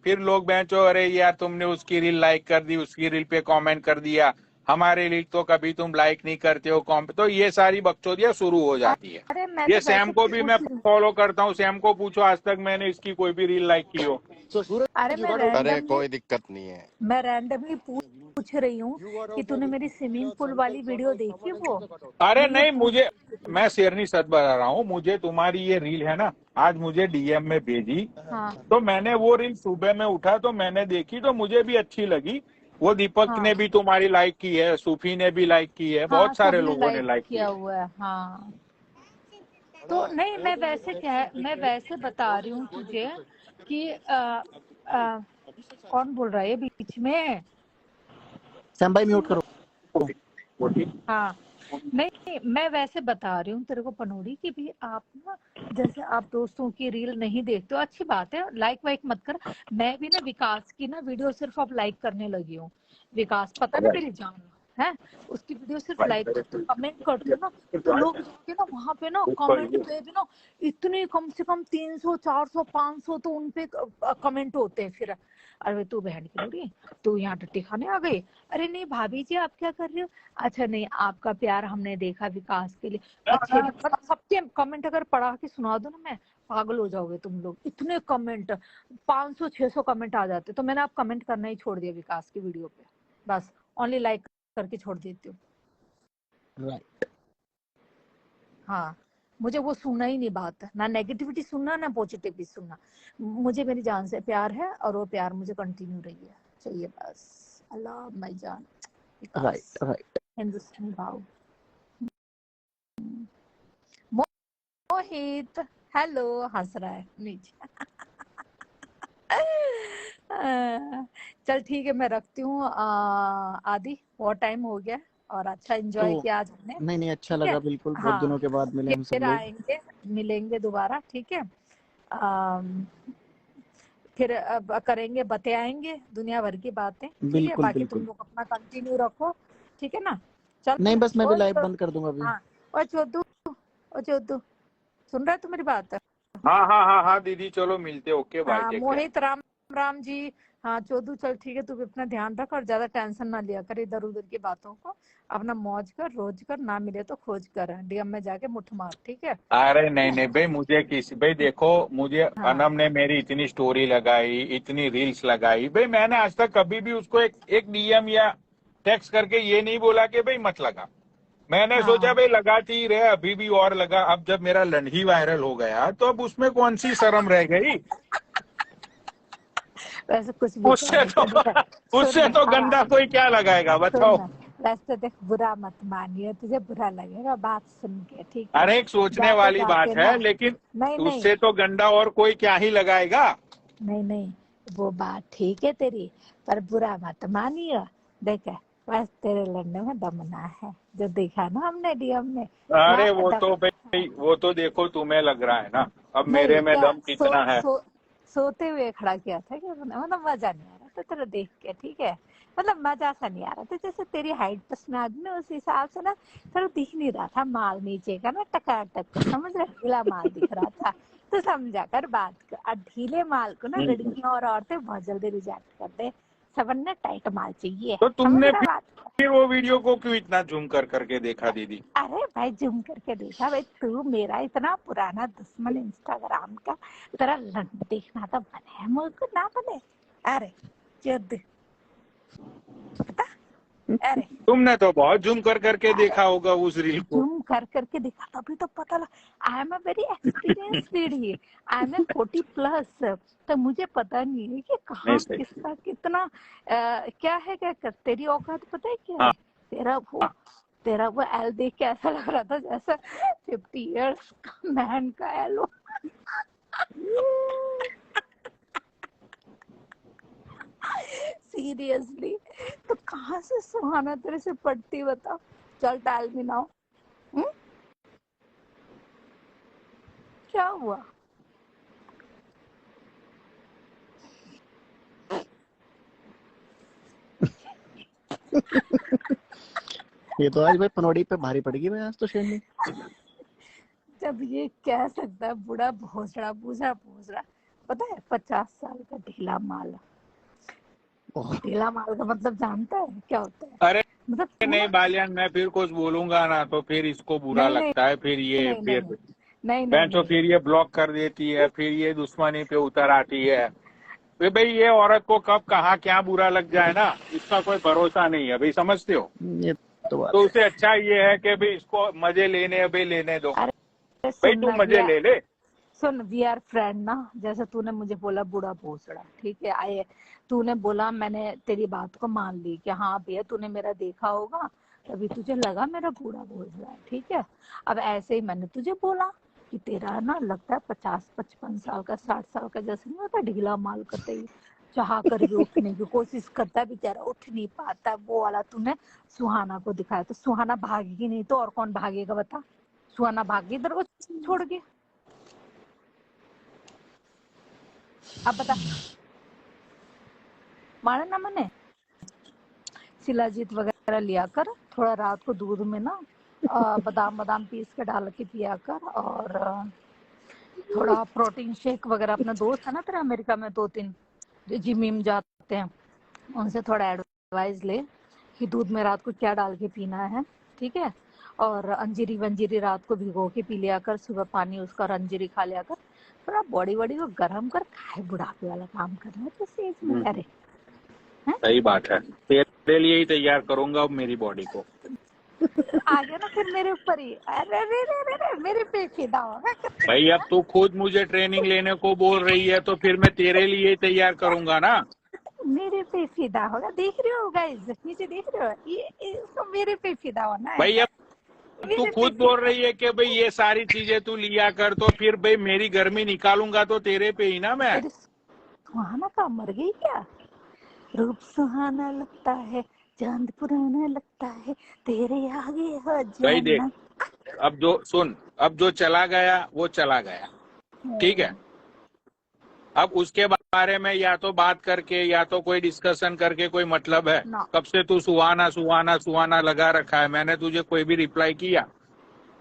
फिर लोग बेंचो अरे यार तुमने उसकी रील लाइक कर दी, उसकी रील पे कमेंट कर दिया, हमारे रील तो कभी तुम लाइक नहीं करते हो कॉमेंट, तो ये सारी बकचोदियां शुरू हो जाती है। अरे मैं ये तो वैसे सैम को भी मैं पूछ रही, फॉलो करता हूँ, सैम को पूछो आज तक मैंने इसकी कोई भी रील लाइक की हो। So Suraj, अरे you मैं got OTP? अरे रैंडमली कोई दिक्कत नहीं है। मैं रैंडमली पूछ रही हूँ You got कि तूने OTP? मेरी स्विमिंग पूल वाली वीडियो देखी वो? अरे नहीं, मैं नहीं, पूछ मुझे, रही थी। मैं शेरनी सच बता रहा हूँ, मुझे तुम्हारी ये रील है ना आज मुझे डीएम में भेजी, हाँ तो मैंने वो रील सुबह में उठा तो मैंने देखी तो मुझे भी अच्छी लगी। वो दीपक हाँ ने भी तुम्हारी लाइक की है, सूफी ने भी लाइक की है, हाँ, बहुत सारे सबने लोगों ने लाइक लाइक की किया है। हुआ है। हाँ तो नहीं, मैं वैसे बता रही हूँ तुझे कि आ, कौन बोल रहा है ये बीच में? सैम भाई म्यूट करो। हाँ नहीं, मैं वैसे बता रही हूँ तेरे को पनोड़ी कि भी आप ना, जैसे आप दोस्तों की रील नहीं देखते हो, अच्छी बात है, लाइक वाइक मत कर। मैं भी ना विकास की ना वीडियो सिर्फ अब लाइक करने लगी हूँ। विकास पता ना मेरी जान है, उसकी वीडियो सिर्फ लाइक करती हूँ, कमेंट करती हूँ ना, तो लोग जाके ना वहां पे ना कमेंट पे भी ना इतने कम से कम 300 400 500 तो उनपे कमेंट होते हैं। फिर अरे तू बहन की लोड़ी, तू यहाँ टट्टी खाने आ गई? अरे नहीं भाभी जी आप क्या कर रही हो? अच्छा नहीं, आपका प्यार हमने देखा विकास के लिए। अच्छे मतलब सबके कमेंट अगर पढ़ा के सुना दो ना, मैं पागल हो जाओगे तुम लोग, इतने कमेंट 500 600 कमेंट आ जाते। तो मैंने अब कमेंट करना ही छोड़ दिया विकास की वीडियो पे, बस ओनली लाइक करके छोड़ देती हूँ। राइट। हाँ मुझे वो सुनना ही नहीं, बात है ना नेगेटिविटी सुनना ना पॉजिटिविटी सुनना। मुझे मेरी जान से प्यार है और वो प्यार मुझे कंटिन्यू रही है चाहिए बस। अल्लाह माई जान विकास राइट राइट। हिंदुस्तानी भाव। मोहित हेलो, हंस रहा है नीचे। चल ठीक है मैं रखती हूँ। आदि बहुत टाइम हो गया और अच्छा एंजॉय तो किया आज हमने, नहीं अच्छा ठीक है? लगा, बिल्कुल बहुत हाँ दिनों के बाद मिले हम सब फिर लोग। आएंगे, मिलेंगे दोबारा, ठीक है? फिर अब करेंगे, बतियाएंगे दुनिया भर की बातें, ठीक है? बिल्कुल बाकी तुम बिल्कुल। लोग अपना कंटिन्यू रखो, ठीक है ना? चल नहीं बस मैं भी और लाइव बंद कर दूंगा अभी। हाँ और चोदू सुन रहा है तू मेरी बात? हाँ हाँ हाँ हाँ दीदी चलो मिलते, ओके बाय, हाँ टेक केयर। मोहित राम जी। हाँ चोदू चल ठीक है, तू भी अपना ध्यान रख और ज्यादा टेंशन ना लिया कर इधर उधर की बातों को। अपना मौज कर, रोज कर, ना मिले तो खोज कर, डीएम में जाके मुठ मार, ठीक है? अरे नहीं नहीं भाई, मुझे किसी, भाई देखो मुझे हाँ अनम ने मेरी इतनी स्टोरी लगाई, इतनी रील्स लगाई, भाई मैंने आज तक कभी भी उसको एक डीएम या टेक्स्ट करके ये नहीं बोला कि भाई मत लगा। मैंने सोचा हाँ भाई लगाती ही रहे, अभी भी और लगा। अब जब मेरा लंढी वायरल हो गया तो अब उसमें कौन सी शर्म रह गई? वैसे कुछ भी उससे कह, तो सुन उससे तो हाँ गंदा कोई क्या लगाएगा बताओ? सुन, वैसे देख बुरा मत मानिए, तुझे बुरा लगेगा बात सुन के, ठीक है? अरे एक सोचने जाते वाली जाते बात है, ना, लेकिन नहीं नहीं उससे तो गंदा और कोई क्या ही लगाएगा? नहीं नहीं, वो बात ठीक है तेरी, पर बुरा मत मानिए। देख बस तेरे लड़ने में दम ना है, जो देखा ना हमने डीएम में, अरे वो दम तो भाई, वो तो देखो तुम्हें लग रहा है ना, अब नहीं मेरे में क्या दम कितना है। सोते हुए खड़ा किया था कि मतलब मजा नहीं आ रहा था तेरा देख के, ठीक है? मतलब मजा सा नहीं आ रहा था, जैसे तेरी हाइट पसंद आ गई ना उस हिसाब से ना, तेरा दिख नहीं रहा था माल नीचे का ना, टकाटक समझ रहा, ढीला माल दिख रहा था। तो समझा कर बात कर, और ढीले माल को ना लड़कियां और औरतें बहुत जल्दी रिजेक्ट कर दे, सबने टाइट माल चाहिए, तो समझ तुमने रहा बात? फिर वो वीडियो को क्यों इतना जूम कर करके देखा दीदी? अरे भाई जूम करके देखा भाई, तू मेरा इतना पुराना दुश्मन इंस्टाग्राम का, तेरा लंड देखना तो बने मुझको ना बने? अरे जद पता, अरे तुमने तो बहुत जूम कर करके देखा होगा उस रील को। जूम कर करके देखा तभी तो पता लगा। I am a very experience lady, I am 40+, तो मुझे पता नहीं है कि कहाँ नहीं सही। किसका कितना क्या है, क्या कर तेरी औकात पता है क्या हाँ है? तेरा वो एल देख के ऐसा लग रहा था जैसे 50 इयर्स का मैन का एल हो। सीरियसली, तो कहाँ से सुहाना तेरे से पड़ती बता। चल टेल मी नाउ, क्या हुआ? ये तो आज भाई पनौड़ी पे भारी पड़ेगी भाई आज तो शेरनी। जब ये कह सकता है बूढ़ा भोसड़ा बूझा भोसड़ा, पता है 50 साल का ढीला माल। ओह, ढीला माल का मतलब जानता है क्या होता है? अरे मतलब तू नहीं ना, बालियान, मैं फिर कुछ बोलूंगा ना तो फिर इसको बुरा नहीं नहीं लगता है, फिर ये नहीं नहीं फिर नहीं नहीं नहीं बेंचो, नहीं, फिर ये ब्लॉक कर देती है, फिर ये दुश्मनी पे उतर आती है। वे भाई ये औरत को कब कहाँ क्या बुरा लग जाए ना, इसका कोई भरोसा नहीं है भाई, समझते हो? ये तो बात तो है। उससे अच्छा ये है कि भाई इसको मजे लेने भाई लेने दो, अरे भाई सुन तू ना, मजे ले ले। सुन, वी आर फ्रेंड ना। जैसे तूने मुझे बोला बूढ़ा भोसड़ा, ठीक है, आए तूने बोला, मैंने तेरी बात को मान ली कि हाँ भैया तूने मेरा देखा होगा, तभी तुझे लगा मेरा बूढ़ा भोसड़ा है, ठीक है। अब ऐसे ही मैंने तुझे बोला कि तेरा ना लगता है 50-55 साल का, 60 साल का, जैसे नहीं होता ढीला माल करते ही चाह कर भी उठने की कोशिश करता है, बेचारा उठ नहीं पाता, वो वाला तूने सुहाना को दिखाया। तो सुहाना भागेगी नहीं तो और कौन भागेगा बता? सुहाना भागी इधर को छोड़ के। अब बता, माने ना मने शिलाजीत वगैरह लिया कर, थोड़ा रात को दूध में ना बादाम बादाम पीस के डाल के पिया कर, और थोड़ा प्रोटीन शेक वगैरह। अपने दोस्त है ना तेरे अमेरिका में 2-3 जो जिम विम जाते हैं, उनसे थोड़ा एडवाइस ले कि दूध में रात को क्या डाल के पीना है, ठीक है। और अंजीरी वंजीरी रात को भिगो के पी लिया कर, सुबह पानी उसका और अंजीरी खा लिया कर, थोड़ा बॉडी वॉडी को गर्म कर, खाए बुढ़ापे वाला काम करना है तो सेज में। अरे सही बात है, तेरे लिए ही तैयार करूंगा अब मेरी बॉडी को। आ गया ना फिर मेरे ऊपर ही, अरे रे रे रे रे, मेरे पे फिदा होगा भाई अब तू खुद मुझे ट्रेनिंग लेने को बोल रही है तो फिर मैं तेरे लिए ही तैयार करूंगा ना। मेरे पे फिदा होगा। देख रहे हो गाइस, नीचे देख रहे हो, ये इसको मेरे पे फिदा होना है। भाई अब तू मेरे पे खुद बोल फिदा। रही है कि भाई ये सारी चीजें तू लिया कर, तो फिर भाई मेरी गर्मी निकालूंगा तो तेरे पे ही ना मैं। तेरे सुहाना का मर गई क्या? रूप सुहाना लगता है, चांद पुराना लगता है, तेरे आगे हो भाई देख, जाना। अब जो सुन, अब जो चला गया वो चला गया, ठीक है। अब उसके बारे में या तो बात करके या तो कोई डिस्कशन करके कोई मतलब है? ना, कब से तू सुहाना सुहाना सुहाना लगा रखा है, मैंने तुझे कोई भी रिप्लाई किया?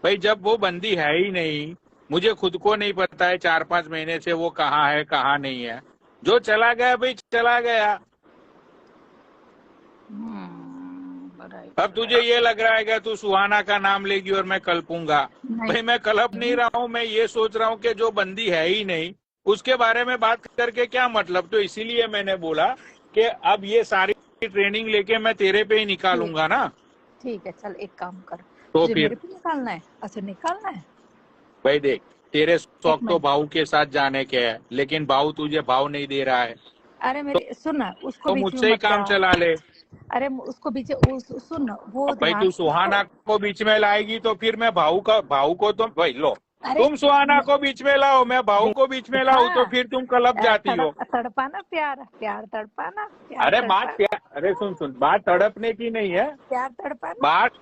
भाई जब वो बंदी है ही नहीं, मुझे खुद को नहीं पता है 4-5 महीने से वो कहाँ है कहाँ नहीं है, जो चला गया भाई चला गया। अब तुझे ये लग रहा है कि तू सुहाना का नाम लेगी और मैं कल्पूंगा? भाई मैं कल्प नहीं रहा हूँ, मैं ये सोच रहा हूँ कि जो बंदी है ही नहीं उसके बारे में बात करके क्या मतलब। तो इसीलिए मैंने बोला कि अब ये सारी ट्रेनिंग लेके मैं तेरे पे ही निकालूंगा ना। ठीक है, चल एक काम कर, तो तुझे फिर मेरे पे निकालना है? अच्छा निकालना है। भाई देख, तेरे शौक तो मिनट। भाऊ के साथ जाने के हैं, लेकिन भाऊ तुझे भाव नहीं दे रहा है, अरे मेरी सुन ना, उसको तो बीच में मुझसे ही मत काम ला। चला ले। अरे उसको बीच सुन, वो अब भाई ध्यान तू सुहाना को बीच में लाएगी तो फिर मैं भाऊ को तो भाई लो, अरे तुम सुहाना को बीच में लाओ, मैं भाऊ को बीच में लाऊं तो फिर तुम कलप जाती हो। तड़पाना प्यार, प्यार तड़पाना, प्यार अरे बात तड़पाना, प्यार, अरे सुन, बात तड़पने की नहीं है, प्यार तड़पाना। बात,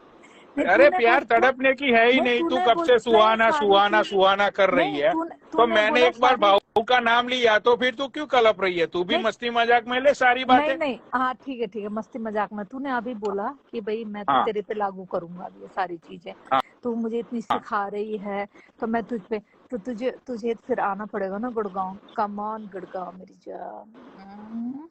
नहीं अरे तूने प्यार बोल, तड़पने की है ही नहीं। तू तूने कब से बोला ये सुहाना सारी सुहाना चीज। सुहाना कर रही नहीं है, तूने तो तूने मैंने बोला एक बार सारी। भाऊ का नाम लिया तो फिर तू क्यों कलप रही है? तू भी नहीं मस्ती मजाक में ले सारी नहीं बातें। नहीं, हाँ ठीक है, मस्ती मजाक में। तूने अभी बोला कि भाई मैं तो हाँ तेरे पे लागू करूंगा ये सारी चीजें, हाँ तू मुझे इतनी हाँ। सिखा रही है तो मैं तुझ पे, तो तुझे फिर आना पड़ेगा ना गुड़गांव। कम ऑन गुड़गांव मेरी जान,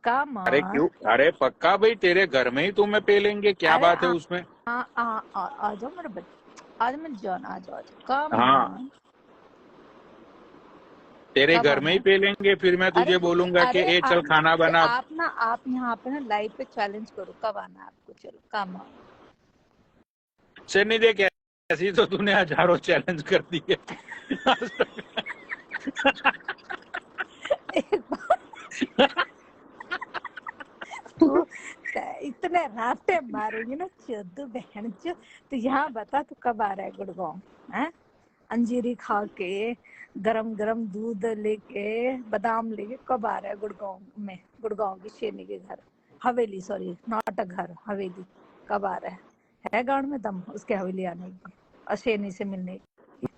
कम अरे ऑन। क्यों? अरे पक्का भाई, तेरे घर में ही तुम्हें पे लेंगे, क्या अरे बात है उसमें। आ जाओ मेरे बच्चे, आज मेरी जान, आ जाओ कम हाँ, ऑन। तेरे कब घर में ही आना? पे लेंगे, फिर मैं अरे तुझे बोलूंगा कि ए चल खाना बना। आप यहाँ पे ना लाइव पे चैलेंज करो, कब आना आपको, चलो कम ऑन। नहीं देख, ऐसी तो तूने हजारों चैलेंज कर दिए तू इतने रास्ते मारेगी ना चोदू बहन चो। तो यहाँ बता तू कब आ रहा है गुड़गांव? हैं अंजीरी खा के गरम गरम दूध लेके बादाम लेके कब आ रहा है गुड़गांव में, गुड़गांव की शेरनी के घर, हवेली, सॉरी नॉट अ घर, हवेली, कब आ रहा है गांड में दम उसके हवेली आने की और शेरनी से मिलने की?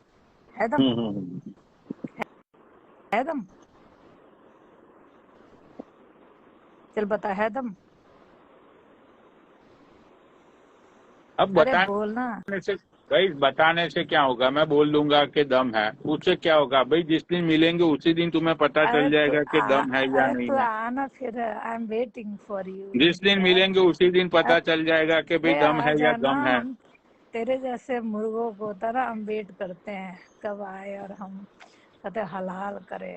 है दम? है दम? चल बता, है दम? अब अरे बताने बोलना। से भाई, बताने से क्या होगा? मैं बोल दूंगा कि दम है, उससे क्या होगा भाई? जिस दिन मिलेंगे उसी दिन तुम्हें पता चल जाएगा कि दम है या नहीं तू है। आना फिर, I am waiting for you. जिस दिन मिलेंगे उसी दिन पता चल जाएगा कि भाई दम आ है या जाना, गम है। हम तेरे जैसे मुर्गों को तरह हम वेट करते हैं कब आए और हम कहते हलाल करे।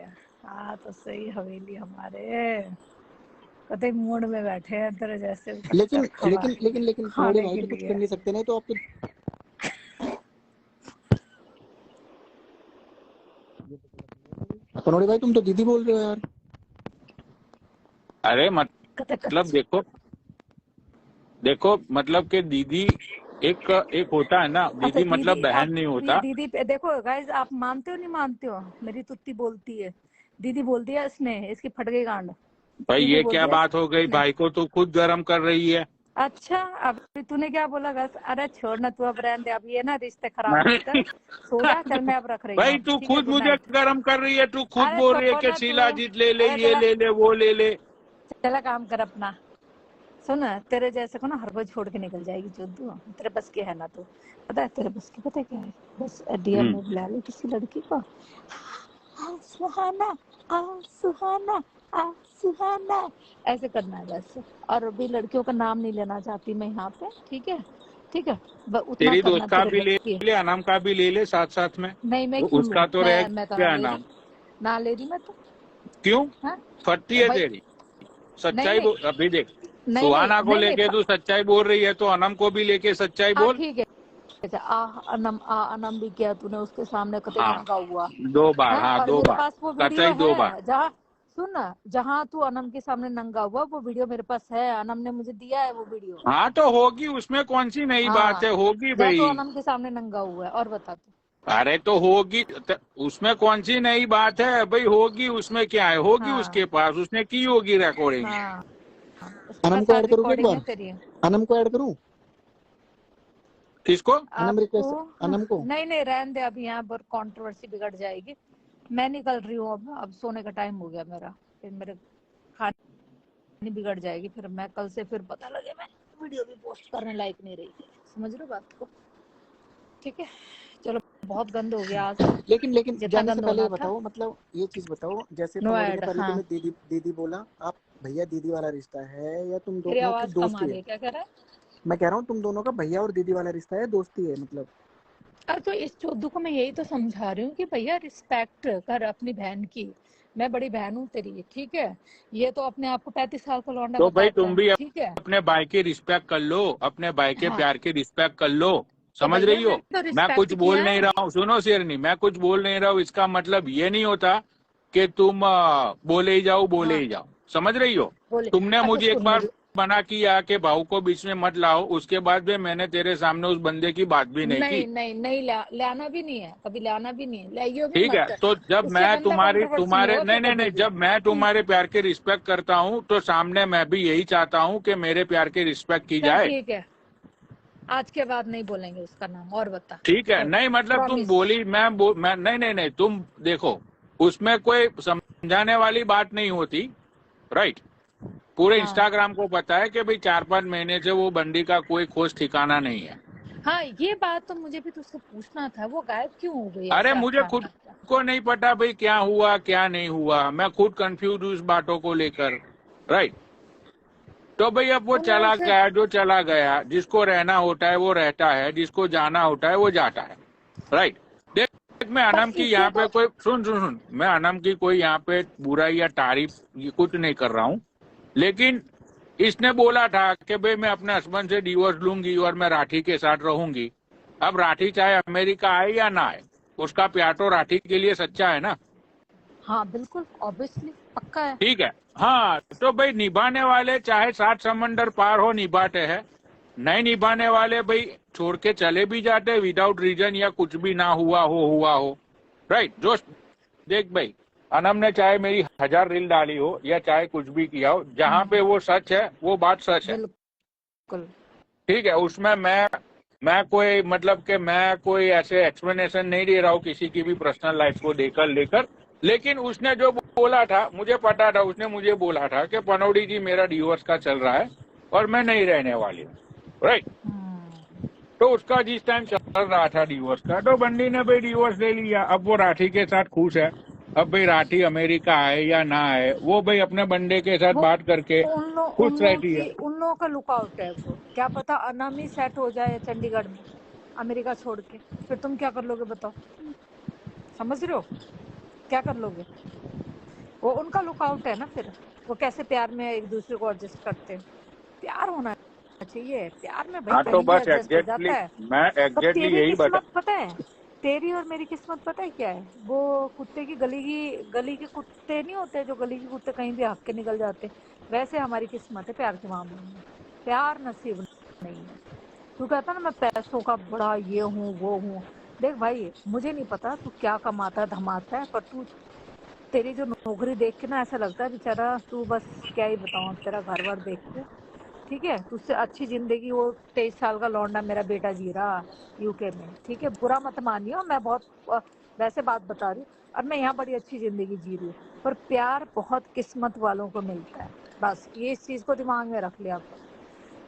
हाँ तो सही, हवेली हमारे कहते मूड में बैठे हैं तेरे जैसे लेकिन कच्चा खवा लेकिन लेकिन लेकिन पनोड़े खाने भाई के तो कुछ लिए। कर नहीं सकते ना, तो आप तो पनोड़े भाई तुम तो दीदी बोल रहे हो यार। अरे कहते मतलब देखो मतलब कि दीदी एक होता है ना, दीदी मतलब दीदी, बहन आप नहीं ये होता। दीदी पे देखो गाइस, आप मानते हो नहीं मानते हो, मेरी तुत्ती बोलती है, दीदी बोलती है इसने, इसकी फट गई गांड। भाई दीदी ये बोलती क्या है बात हो गई? इसने। भाई को तो खुद गर्म कर रही है। अच्छा अभी तूने क्या बोला बस? अरे छोड़ ना तू, अब रहने दे, अब ये ना रिश्ते खराब मत कर, सो जा, चल मैं अब रख रही हूँ भाई अब, तू ठीक है, खुद गुड मुझे नाइट। गर्म कर रही है, तू खुद अरे बोल रही है छोड़ कि ना तू, शीलाजीत ले ले, अरे ये चला ले ले, वो ले ले। चला काम कर अपना। सुन, तेरे जैसे को ना हर कोई छोड़ के निकल जाएगी चुद्दू, तेरे बस की है ना तू, पता है तेरे बस की पता है क्या है? बस डीएम में बुला ले किसी लड़की को, आ सुहाना, आ सुहाना, आ सुहाना, ऐसे करना है बस। और भी लड़कियों का नाम नहीं लेना चाहती मैं यहाँ पे, ठीक है? ठीक है, उतना तेरी करना दोस्त का तेरे भी ले बस की है। ले, अनम का भी ले ले साथ साथ में। नहीं मैं क्यों लूं? उसका तो रह मैं तो ना गया ले नाम। रही, ना ले रही मैं तो। क्यों? हाँ फटती है भाई, तेरी नहीं सच्चाई नहीं अभी देख, नहीं नहीं सुहाना को नहीं नहीं लेके तू सच्चाई बोल रही है, तो अनम को भी लेके सच्चाई बोल। ठीक है। अच्छा, आ अनम भी किया तूने उसके सामने कते हाँ नंगा हुआ 2 बार, है, हाँ और 2 मेरे बार, पास वो वीडियो कतई 2 बार। है जहाँ, सुन ना, जहाँ तू अनम के सामने नंगा हुआ वो वीडियो मेरे पास है, अनम ने मुझे दिया है वो वीडियो। हाँ तो होगी, उसमें कौन सी नई बात हाँ है? होगी जहाँ तू भाई। अनम के सामने नंगा हुआ है, और बता तू। अरे तो होगी, उसमें कौन सी नई बात है भाई? होगी, उसमें क्या है? होगी, हाँ उसके पास उसने की होगी रिकॉर्डिंग। हाँ, उसके अनम पास को सारी ऐड करूँ क्या एक रिकॉर्डिंग है बार? तेरी। अनम को ऐड करूँ? किसको? अनम आपको रिक्वेस्ट, अनम को। नहीं नहीं रहने दे, अभी यहाँ पर कंट्रोवर्सी बिगड़ जाएगी। मैं निकल रही हूँ अब सोने का टाइम हो गया मेरा, फिर मेरे खाने बिगड़ जाएगी, फिर मैं कल से फिर पता लगे मैं वीडियो भी पोस्ट करने लायक नहीं रही, समझ रहे हो बात को? ठीक है, चलो बहुत गंद हो गया आज, लेकिन जितना जाने से गंद पहले होना ये था। बताओ, मतलब ये चीज बताओ, जैसे नो पनोड़े ने ऐड, पहले हाँ तुम्हें दीदी दीदी बोला, आप भैया दीदी वाला रिश्ता है या तुम तेरी दोनों की आवाज कम आ दोस्ती रही है? है, क्या कह रहा है? मैं कह रहा हूँ तुम दोनों का भैया और दीदी वाला रिश्ता है, दोस्ती है मतलब। अरे तो इस चोद्दू को मैं यही तो समझा रही हूँ कि भैया रिस्पेक्ट कर अपनी बहन की, मैं बड़ी बहन हूँ तेरी, ठीक है? ये तो अपने आप को 35 साल का लौंडा तो भाई बताता तुम है, भी ठीक है? अपने भाई की रिस्पेक्ट कर लो, अपने भाई के हाँ प्यार की रिस्पेक्ट कर लो। तो समझ भैया रही हो? मैंने तो मैं कुछ रिस्पेक्ट बोल किया नहीं है। रहा हूँ, सुनो शेरनी, मैं कुछ बोल नहीं रहा हूँ, इसका मतलब ये नहीं होता कि तुम बोले ही जाओ, बोले हाँ ही जाओ। समझ रही हो? बोले, तुमने अच्छा मुझे एक सुन बार मेरी, मना किया कि भाऊ को बीच में मत लाओ, उसके बाद भी मैंने तेरे सामने उस बंदे की बात भी नहीं की। नहीं नहीं नहीं लाना भी नहीं है, कभी लाना भी नहीं है, लाइयो भी ठीक है, मत। तो जब उससे मैं गंदा तुम्हारी कंट्रोवर्सी नहीं तुम्हारे होगा नहीं फिर नहीं कभी नहीं, भी। जब मैं तुम्हारे प्यार की रिस्पेक्ट करता हूँ तो सामने मैं भी यही चाहता हूँ कि मेरे प्यार की रिस्पेक्ट की चल जाए। ठीक है, आज के बाद नहीं बोलेंगे उसका नाम, और बता। ठीक है, चल, नहीं मतलब तुम प्रॉमिस। बोली, मैं नहीं नहीं नहीं, तुम देखो, उसमें कोई समझाने वाली बात नहीं होती, राइट? पूरे हाँ इंस्टाग्राम को पता है कि भाई 4-5 महीने से वो बंदी का कोई खोज ठिकाना नहीं है। हाँ, ये बात तो मुझे भी तुझसे पूछना था, वो गायब क्यों हो गई अरे ऐसे मुझे खुद अचानक? को नहीं पता भाई क्या हुआ क्या नहीं हुआ, मैं खुद कंफ्यूज हूँ इस बातों को लेकर, राइट? तो भाई अब वो तो मैं चला उसे, गया जो चला गया, जिसको रहना होता है वो रहता है, जिसको जाना होता है वो जाता है, राइट? देख, मैं पर अनम की इसे यहाँ पे तो, कोई सुन, मैं अनम की कोई यहाँ पे बुराई या तारीफ ये कुछ नहीं कर रहा हूँ, लेकिन इसने बोला था कि भाई मैं अपने हस्बैंड से डिवोर्स लूंगी और मैं राठी के साथ रहूंगी। अब राठी चाहे अमेरिका आए या ना आए, उसका प्यार तो राठी के लिए सच्चा है ना। हाँ बिल्कुल, ऑब्वियसली, पक्का है। ठीक है, हाँ तो भाई निभाने वाले चाहे 7 समंदर पार हो निभाते हैं, नहीं निभाने वाले भाई छोड़ के चले भी जाते विदाउट रीजन, या कुछ भी ना हुआ हो। राइट जोश, देख भाई, अनम ने चाहे मेरी 1000 रील डाली हो या चाहे कुछ भी किया हो, जहाँ पे वो सच है वो बात सच है, बिल्कुल ठीक है। उसमें मैं कोई मतलब कि मैं कोई ऐसे एक्सप्लेनेशन नहीं दे रहा हूँ किसी की भी पर्सनल लाइफ को लेकर। लेकिन उसने जो बोला था मुझे पता था, उसने मुझे बोला था कि पनौड़ी जी मेरा डिवोर्स का चल रहा है और मैं नहीं रहने वाली हूँ, राइट। तो उसका जिस टाइम चल रहा था डिवोर्स का, तो बंदी ने भाई डिवोर्स ले लिया। अब वो राठी के साथ खुश है। अब भाई राठी अमेरिका आए या ना आए, वो भाई अपने बंदे के साथ वो बात करके खुश रहती है। उन लोगों का लुकआउट है वो, क्या पता अनामी सेट हो जाए चंडीगढ़ में अमेरिका छोड़ के, फिर तुम क्या कर लोगे बताओ? समझ रहे हो क्या कर लोगे? वो उनका लुकआउट है ना, फिर वो कैसे प्यार में एक दूसरे को एडजस्ट करते हैं। प्यार होना चाहिए, प्यार में भाई हाँ तो कहीं भी बस एडजस्ट हो एग्जैक्टली, जाता है। मैं तो एग्जैक्टली तेरी यही बता। किस्मत पता है, तेरी और मेरी किस्मत पता है क्या है? वो कुत्ते की गली के कुत्ते नहीं होते जो गली के कुत्ते कहीं भी हक के निकल जाते, वैसे हमारी किस्मत है प्यार के मामले में। प्यार नसीब नहीं है। तू कहता ना मैं पैसों का बड़ा ये हूँ वो हूँ, देख भाई मुझे नहीं पता तू क्या कमाता है धमाता है, पर तू तेरी जो नौकरी देख के ना ऐसा लगता है बेचारा तू, बस क्या ही बताऊँ तेरा घर वर देख के, ठीक है, तुझसे अच्छी जिंदगी वो 23 साल का लौंडा मेरा बेटा जी रहा यूके में, ठीक है, बुरा मत मानियो, मैं बहुत वैसे बात बता रही हूँ, और मैं यहाँ बड़ी अच्छी जिंदगी जी रही हूँ। पर प्यार बहुत किस्मत वालों को मिलता है, बस ये इस चीज को दिमाग में रख लिया करो।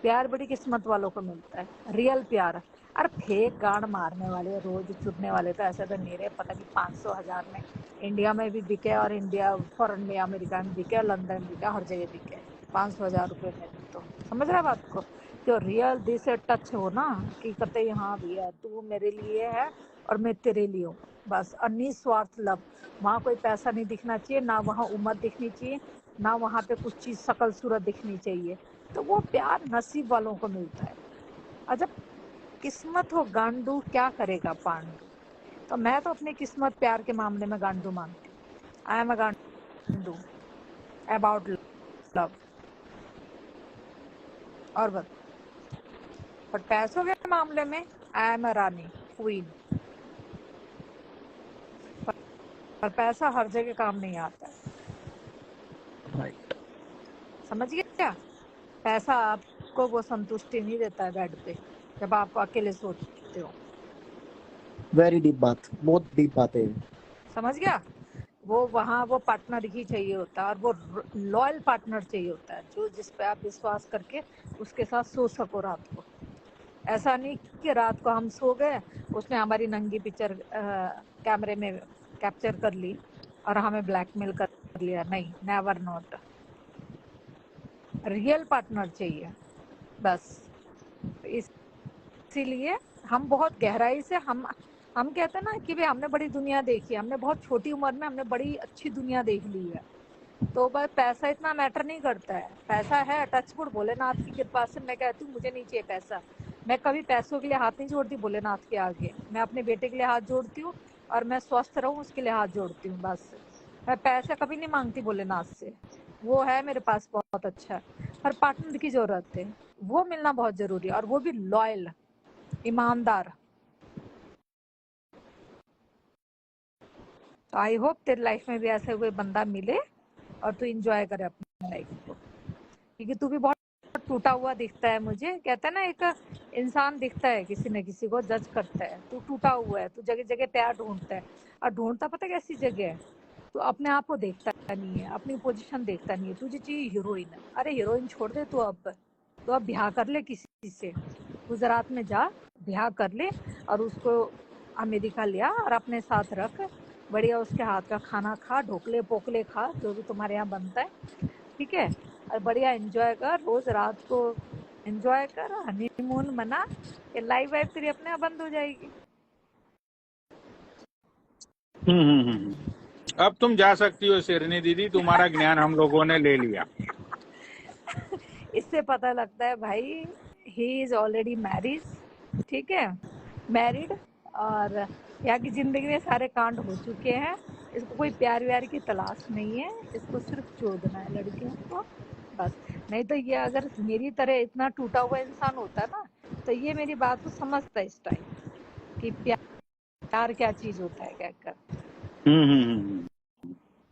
प्यार बड़ी किस्मत वालों को मिलता है, रियल प्यार। और फेक गांड मारने वाले रोज चुटने वाले तो ऐसे तो नहीं रहे, पता नहीं 500 1000 में इंडिया में भी बिके, और इंडिया फॉरेन में अमेरिका में बिके, लंदन में बिके, हर जगह बिके 500 1000 रुपए में भी। तो समझ रहा है बात को? जो रियल दिल से टच हो ना कि कहते हाँ भैया तू मेरे लिए है और मैं तेरे लिए हूँ, बस। और निस्वार्थ लव, वहाँ कोई पैसा नहीं दिखना चाहिए, ना वहाँ उम्र दिखनी चाहिए, ना वहाँ पे कुछ चीज शकल सूरत दिखनी चाहिए। तो वो प्यार नसीब वालों को मिलता है। और जब किस्मत हो गांडू, क्या करेगा पांडू? तो मैं तो अपनी किस्मत प्यार के मामले में गांडू मानती हूँ। आई एम अ गांडू अबाउट लव। और बस, पर पैसों के मामले में आई एम अ रानी क्वीन। पर पैसा हर जगह काम नहीं आता है, राइट। समझ गया? पैसा आपको वो संतुष्टि नहीं देता है बेड पे जब आप अकेले सोते हो, वेरी डीप बात, बहुत डीप बात है। समझ गया? वो वहाँ वो पार्टनर ही चाहिए होता है, और वो लॉयल पार्टनर चाहिए होता है, जो जिस पे आप विश्वास करके उसके साथ सो सको रात को। ऐसा नहीं कि रात को हम सो गए, उसने हमारी नंगी पिक्चर कैमरे में कैप्चर कर ली और हमें ब्लैकमेल कर लिया, नहीं, नेवर नॉट। रियल पार्टनर चाहिए बस। इसीलिए हम बहुत गहराई से हम कहते हैं ना कि भाई हमने बड़ी दुनिया देखी है, हमने बहुत छोटी उम्र में हमने बड़ी अच्छी दुनिया देख ली है। तो भाई पैसा इतना मैटर नहीं करता है, पैसा है टचवुड भोलेनाथ की कृपा से, मैं कहती हूँ मुझे नहीं चाहिए पैसा। मैं कभी पैसों के लिए हाथ नहीं जोड़ती भोलेनाथ के आगे, मैं अपने बेटे के लिए हाथ जोड़ती हूँ, और मैं स्वस्थ रहूँ उसके लिए हाथ जोड़ती हूँ बस। मैं पैसा कभी नहीं मांगती भोलेनाथ से, वो है मेरे पास बहुत अच्छा। पर पार्टनर की जरूरत है, वो मिलना बहुत जरूरी है, और वो भी लॉयल, ईमानदार। तो आई होप तेरी लाइफ में भी ऐसे कोई बंदा मिले और तू एंजॉय करे अपनी लाइफ को, क्योंकि तू भी बहुत टूटा हुआ दिखता है मुझे। कहता है ना एक इंसान दिखता है किसी न किसी को जज करता है, तू टूटा हुआ है, तू जगह जगह प्यार ढूंढता है, और ढूंढता पता कैसी जगह है? तू अपने आप को देखता नहीं है, अपनी पोजीशन देखता नहीं है, तुझे चाहिए हीरोइन। अरे हीरोइन छोड़ दे तू, अब ब्याह कर ले किसी से, गुजरात में जा ब्याह कर ले, और उसको अमेरिका ले आ और अपने साथ रख, बढ़िया उसके हाथ का खाना खा, ढोकले पोकले खा, जो भी तुम्हारे यहाँ बनता है, ठीक है, और बढ़िया एंजॉय कर, रोज रात को एंजॉय कर, हनीमून मना, ये लाइफ वाइफ तेरी अपने आप बंद हो जाएगी। अब तुम जा सकती हो शेरनी दीदी, तुम्हारा ज्ञान हम लोगों ने ले लिया। इससे पता लगता है भाई ही इज ऑलरेडी मैरिड, ठीक है, मैरिड, और यहाँ की जिंदगी में सारे कांड हो चुके हैं, इसको कोई प्यार व्यार की तलाश नहीं है, इसको सिर्फ चोदना है लड़कियों को, बस। नहीं तो ये अगर मेरी तरह इतना टूटा हुआ इंसान होता ना, तो ये मेरी बात को समझता इस टाइम कि प्यार क्या चीज होता है कहकर।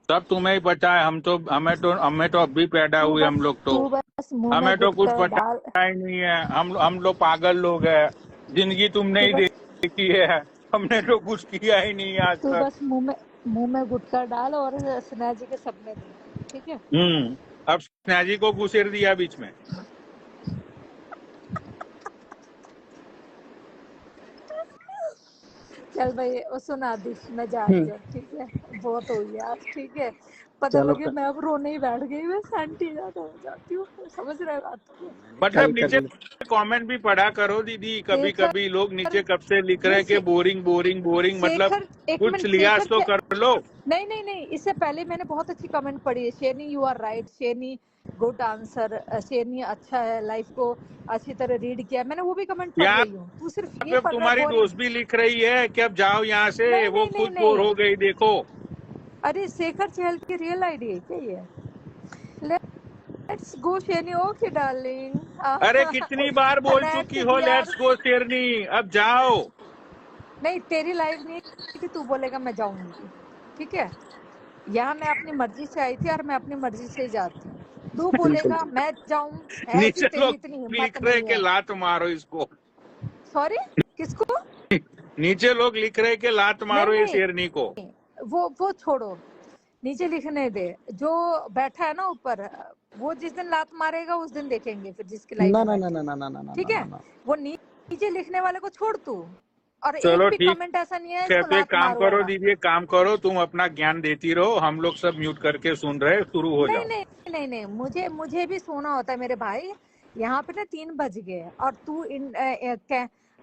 सब तुम्हें ही पता है, हमें तो अभी पैदा हुए हम लोग तो, तू बस मुंह में हमें तो कुछ गुटखा पता डाल। ही नहीं है। हम लोग पागल लोग हैं, जिंदगी तुमने तू ही बस देखी है, हमने तो कुछ किया ही नहीं आज तू तक। बस मुंह में गुटखा डाल और स्नेहा जी के सपने देख, ठीक है। अब स्नेहा जी को घुसेड़ दिया बीच में। चल भाई वो सुना दी, मैं जा रही हूँ, ठीक है। बहुत हो गया आज, ठीक है। पता चलो लगे मैं अब रोने ही बैठ गई, मैं सैंटी ज्यादा हो जाती हूँ, समझ रहे बात को। मतलब नीचे कल कमेंट भी पढ़ा करो दीदी, कभी शेखर, कभी लोग नीचे कब से लिख रहे नहीं हैं कि बोरिंग बोरिंग बोरिंग, मतलब शेखर, एक कुछ मिनट, लिहाज तो कर लो। नहीं नहीं नहीं, इससे पहले मैंने बहुत अच्छी कमेंट पढ़ी है। शेरनी यू आर राइट, शेरनी गुड आंसर, शेरनी अच्छा है, लाइफ को अच्छी तरह रीड किया, मैंने वो भी कमेंट पढ़ यहाँ रही हूँ। तू सिर्फ ये पे पढ़ रहा है तुम्हारी बोरिंग। दोस्त भी लिख रही है कि अब जाओ यहाँ से, नहीं वो नहीं नहीं खुद बोर नहीं, हो गई, देखो। अरे शेखर चहल की रियल आईडी है क्या ये? लेट्स गो शेरनी, ओके डार्लिंग। अरे कितनी बार बोल चुकी हो यार लेट्स गो शेरनी, अब जाओ। नहीं, तेरी लाइफ नहीं है कि तू बोलेगा मैं जाऊंगी, ठीक है। यहाँ मैं अपनी मर्जी से आई थी और मैं अपनी मर्जी से ही जाती हूँ। तू बिल्कुल। बोलेगा मैं जाऊं, ऐसी नीचे तेरी लोग इतनी हिम्मत लिख रहे नहीं कि है। लात मारो इसको। सॉरी, किसको? नीचे लोग लिख रहे कि लात नहीं मारो ये नहीं, शेरनी को। वो छोड़ो, नीचे लिखने दे। जो बैठा है ना ऊपर, वो जिस दिन लात मारेगा उस दिन देखेंगे फिर, जिसकी लाइफ ना में ना ना बैठे, ना ना ना ना ना ठीक ना है। ना। वो नीचे लिखने वाले को छोड़ तू, और एक चलो भी ठीक कमेंट ऐसा नहीं है है, इसको तो एक लात काम मारो करो वाला। दीदी, एक काम करो, तुम अपना ज्ञान देती रहो, हम लोग सब म्यूट करके सुन रहे, शुरू हो नहीं जाओ। नहीं नहीं नहीं, मुझे भी सोना होता है मेरे भाई। यहाँ पे ना 3 बज गए और तू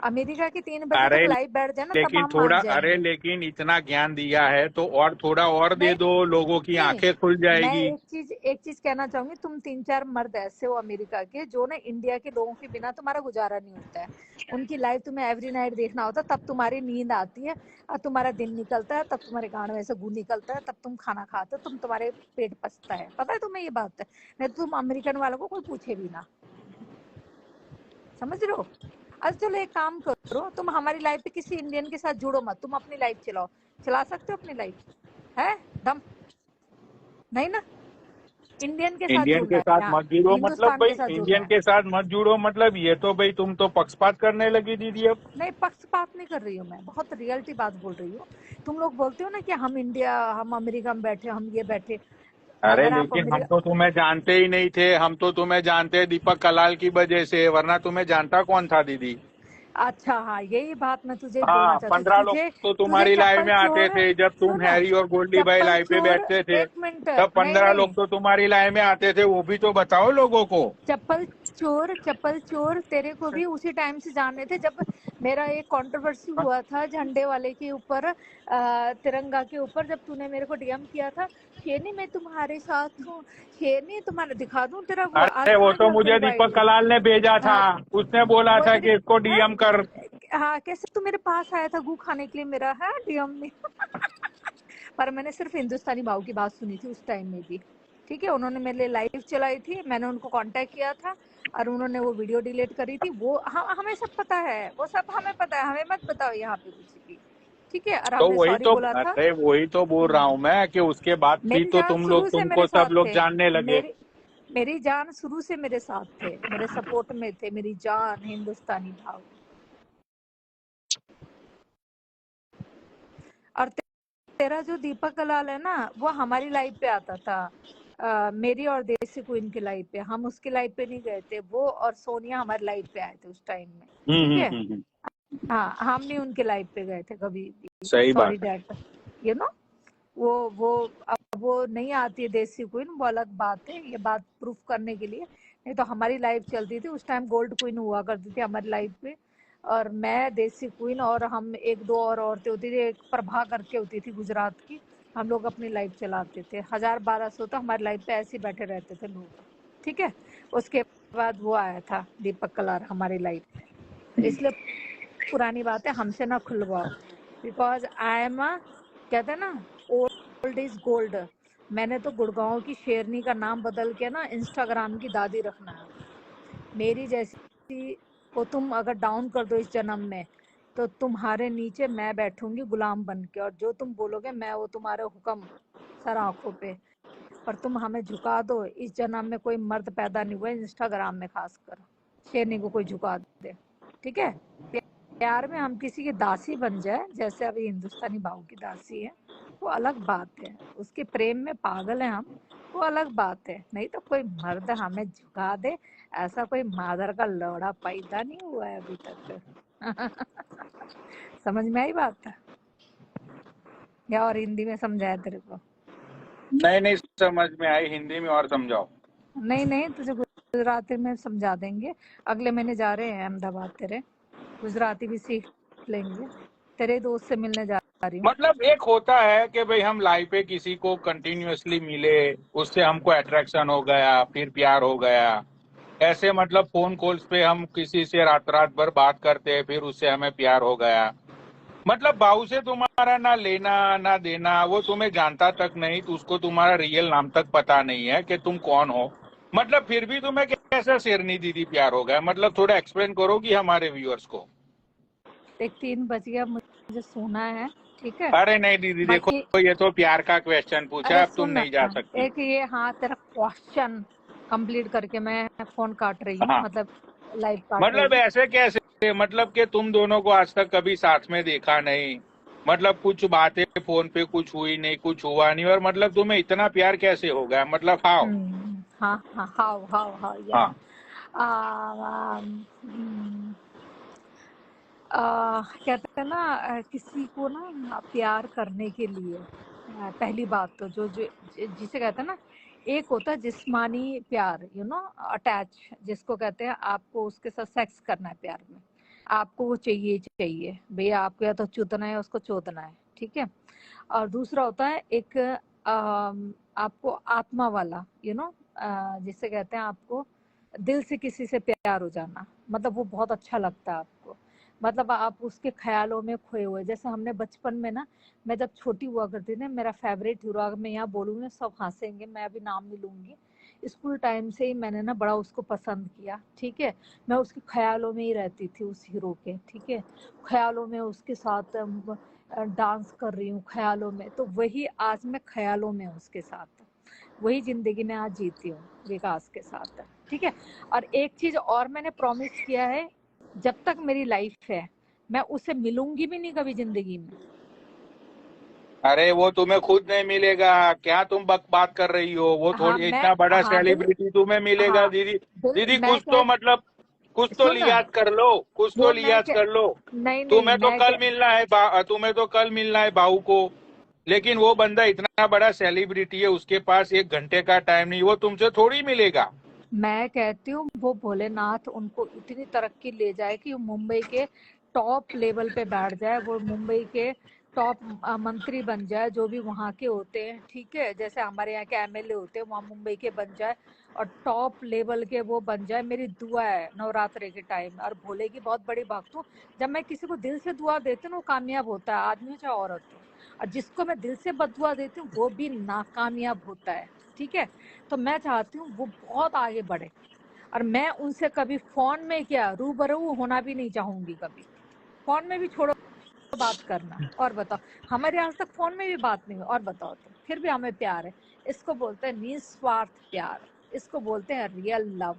अमेरिका के 3 बजे तक अरे लाइव बैठ जाना, तब लेकिन हम थोड़ा, मान अरे जाएंगे। लेकिन इतना ज्ञान दिया है तो और थोड़ा और दे नहीं दो, लोगों की नहीं, आंखें खुल मैं जाएगी। एक चीज कहना चाहूंगी। तुम 3-4 मर्द ऐसे हो अमेरिका के, जो ना इंडिया के लोगों के बिना तुम्हारा गुजारा नहीं होता है। उनकी लाइव तुम्हें एवरी नाइट देखना होता है, तब तुम्हारी नींद आती है और तुम्हारा दिन निकलता है, तब तुम्हारे गांड में से गू निकलता है, तब तुम खाना खाते हो, तुम्हारे पेट पचता है। पता है तुम्हें ये बात है? नहीं तो तुम अमेरिकन वालों को कोई पूछे भी ना, समझ रहे हो। अच्छा चलो एक काम करो, तुम हमारी लाइफ पे किसी इंडियन के साथ जुड़ो मत, तुम अपनी लाइफ चलाओ। चला सकते हो अपनी लाइफ? है दम? नहीं ना। इंडियन के साथ इंडियन जुड़ना के है साथ यहाँ, मत जुड़ो मतलब हिंदुस्तान भाई, के साथ जुड़ना इंडियन है। के साथ मत जुड़ो मतलब, ये तो भाई तुम तो पक्षपात करने लगी दीदी अब। नहीं, पक्षपात नहीं कर रही हूँ मैं, बहुत रियलिटी बात बोल रही हूँ। तुम लोग बोलते हो ना कि हम अमेरिका में बैठे, हम ये बैठे। अरे अगर आप लेकिन हम अमेरिका, तो तुम्हें जानते ही नहीं थे, हम तो तुम्हें जानते दीपक कलाल की वजह से, वरना तुम्हें जानता कौन था दीदी। अच्छा हाँ, यही बात मैं तुझे बोलना हाँ, चाहती हूँ। 15 लोग तुझे तो तुझे तुम्हारी लाइव चप्पल में आते चोर, थे जब तुम सुन, हैरी और गोल्डी भाई चप्पल लाइव पे चोर, बैठते थे। एक मिनट, तब नहीं 15 नहीं, लोग तो तुम्हारी लाइव में आते थे, वो भी तो बताओ लोगों को। चप्पल चोर तेरे को भी उसी टाइम से जानने थे जब मेरा एक कंट्रोवर्सी हुआ था झंडे वाले के ऊपर, तिरंगा के ऊपर, जब तूने मेरे को डीएम किया था, शेरनी मैं तुम्हारे साथ हूँ, शेरनी तुम्हारे, दिखा दूं तेरा वो, अरे वो आज तो मैं मुझे खोलवा दीपक आईडी। कलाल ने भेजा था, हाँ, उसने बोला वो था तेरी कि इसको है। डीएम कर। हाँ, कैसे तू मेरे पास आया था गू खाने के लिए मेरा, है डीएम में। पर मैंने सिर्फ हिंदुस्तानी भाव की बात सुनी थी उस टाइम में भी, ठीक है। उन्होंने मेरे लिए लाइव चलाई थी, मैंने उनको कांटेक्ट किया था और उन्होंने वो वीडियो डिलीट करी थी। वो हमें सब पता है, वो सब हमें पता है, हमें मत बताओ यहाँ पे कुछ भी, ठीक है। और तो हमने वही सॉरी तो, बोला था। अरे वही तो बोल रहा हूँ मैं कि उसके बाद भी मेरी तो जान तुम लोग, शुरू से तुमको मेरे सब साथ लोग थे, जानने लगे। मेरी जान शुरू से मेरे साथ थे, मेरे सपोर्ट में थे, मेरी जान हिंदुस्तानी भाव। और तेरा जो दीपक कलाल है ना, वो हमारी लाइव पे आता था, मेरी और देसी क्वीन की लाइव पे। हम उसकी लाइव पे नहीं गए थे, वो और सोनिया हमारी लाइव पे आए थे उस टाइम में, ठीक है। हाँ, हम नहीं उनके लाइव पे गए थे कभी भी, सही सॉरी बात है। That, you know. वो अब वो नहीं आती है देसी क्वीन, वो अलग बात है, ये बात प्रूफ करने के लिए। नहीं तो हमारी लाइव चलती थी उस टाइम, गोल्ड क्वीन हुआ करती थी हमारी लाइव पे, और मैं देसी क्वीन और हम 1-2 और औरतें होती थी, एक प्रभा करके होती थी गुजरात की। हम लोग अपनी लाइव चलाते थे, 1000-1200 तो हमारी लाइव पे ऐसे ही बैठे रहते थे लोग, ठीक है। उसके बाद वो आया था दीपक कलार हमारी लाइव पे, तो इसलिए पुरानी बात है, हमसे ना खुलवाओ, बिकॉज आई एम कहते हैं ना, ओल्ड इज गोल्ड। मैंने तो गुड़गांव की शेरनी का नाम बदल के ना इंस्टाग्राम की दादी रखना है। मेरी जैसी को तुम अगर डाउन कर दो इस जन्म में, तो तुम्हारे नीचे मैं बैठूंगी गुलाम बन के, और जो तुम बोलोगे मैं वो तुम्हारे हुक्म सर आंखों पे। पर तुम हमें झुका दो, इस जन्म में कोई मर्द पैदा नहीं हुआ इंस्टाग्राम में खासकर शेरनी को कोई झुका दे। ठीक है, प्यार में हम किसी की दासी बन जाए, जैसे अभी हिंदुस्तानी भाव की दासी है, वो अलग बात है। उसके प्रेम में पागल है हम, वो अलग बात है। नहीं तो कोई मर्द हमें झुका दे, ऐसा कोई मादर का लौड़ा पैदा नहीं हुआ है अभी तक। समझ में आई बात है या और हिंदी में समझाया तेरे को? नहीं समझ में आई, हिंदी में और समझाओ। नहीं तुझे गुजराती में समझा देंगे। अगले महीने जा रहे हैं अहमदाबाद, तेरे गुजराती भी सीख लेंगे। तेरे दोस्त से मिलने जा रही हूँ। मतलब एक होता है कि भाई हम लाइफ पे किसी को कंटिन्यूअसली मिले, उससे हमको अट्रैक्शन हो गया, फिर प्यार हो गया। ऐसे मतलब फोन कॉल्स पे हम किसी से रात भर बात करते हैं, फिर उससे हमें प्यार हो गया। मतलब बाहू से तुम्हारा ना लेना ना देना, वो तुम्हें जानता तक नहीं, तो उसको तुम्हारा रियल नाम तक पता नहीं है कि तुम कौन हो। मतलब फिर भी तुम्हें कैसा शेरनी दीदी प्यार हो गया? मतलब थोड़ा एक्सप्लेन करोगी हमारे व्यूअर्स को? एक 3 बज गया, मुझे सोना है। ठीक है, अरे नहीं दीदी, देखो बाकी ये तो प्यार का क्वेश्चन पूछा, अरे अब तुम सुन नहीं जा ना, सकती। एक ये हाँ तेरा क्वेश्चन कंप्लीट करके मैं फोन काट रही हूँ, हाँ, मतलब लाइव काट रही मतलब हूँ। ऐसे कैसे? मतलब कि तुम दोनों को आज तक कभी साथ में देखा नहीं, मतलब कुछ बातें फोन पे कुछ हुई नहीं, कुछ हुआ नहीं, और मतलब तुम्हें इतना प्यार कैसे हो गया? मतलब हाउ? हाँ हाउ हाउ हाउ या हाँ, कहते हैं ना, किसी को ना प्यार करने के लिए पहली बात तो जो जिसे कहते हैं ना, एक होता है जिस्मानी प्यार, अटैच, जिसको कहते हैं आपको उसके साथ सेक्स करना है प्यार में, आपको वो चाहिए भैया, आपको या तो चूतना है उसको चोदना है। ठीक है, और दूसरा होता है एक आपको आत्मा वाला, जिसे कहते हैं आपको दिल से किसी से प्यार हो जाना, मतलब वो बहुत अच्छा लगता है आपको, मतलब आप उसके ख्यालों में खोए हुए। जैसे हमने बचपन में ना, मैं जब छोटी हुआ करती थी, मेरा फेवरेट हीरो, अगर मैं यहाँ बोलूँगी सब हंसेंगे, मैं अभी नाम नहीं लूंगी, स्कूल टाइम से ही मैंने ना बड़ा उसको पसंद किया। ठीक है, मैं उसके ख्यालों में ही रहती थी उस हीरो के। ठीक है, ख्यालों में उसके साथ डांस कर रही हूँ ख्यालों में, तो वही आज मैं ख्यालों में उसके साथ, वही जिंदगी में आज जीती हूँ विकास के साथ। ठीक है, और एक चीज और मैंने प्रॉमिस किया है, जब तक मेरी लाइफ है मैं उसे मिलूंगी भी नहीं कभी जिंदगी में। अरे वो तुम्हें खुद नहीं मिलेगा, क्या तुम बात कर रही हो? वो हाँ थोड़ी मैं इतना बड़ा हाँ सेलिब्रिटी तुम्हें मिलेगा हाँ दीदी? दिल दीदी मैं कुछ तो कह मतलब कुछ तो सुन, लिहाज कर लो, कुछ तो वो मैं लिहाज कह कर लो। नहीं तुम्हें तो मैं कल कह मिलना है तुम्हें तो कल मिलना है बाहू को, लेकिन वो बंदा इतना बड़ा सेलिब्रिटी है, उसके पास 1 घंटे का टाइम नहीं, वो तुमसे थोड़ी मिलेगा। मैं कहती हूँ वो भोलेनाथ उनको इतनी तरक्की ले जाए कि वो मुंबई के टॉप लेवल पे बैठ जाए, वो मुंबई के टॉप मंत्री बन जाए, जो भी वहाँ के होते हैं। ठीक है, जैसे हमारे यहाँ के एमएलए होते हैं, वहाँ मुंबई के बन जाए और टॉप लेवल के वो बन जाए। मेरी दुआ है नवरात्रि के टाइम, और भोले की बहुत बड़ी भक्त हूँ। जब मैं किसी को दिल से दुआ देती हूँ वो कामयाब होता है, आदमी हो चाहे औरत हो, और जिसको मैं दिल से बददुआ देती हूँ वो भी नाकामयाब होता है। ठीक है, तो मैं चाहती हूँ वो बहुत आगे बढ़े, और मैं उनसे कभी फोन में क्या रूबरू होना भी नहीं चाहूंगी कभी। फोन में भी छोड़ो बात करना, और बताओ, हमारे आज तक फोन में भी बात नहीं हुई, और बताओ तो फिर भी हमें प्यार है। इसको बोलते हैं निस्वार्थ प्यार, इसको बोलते हैं रियल लव।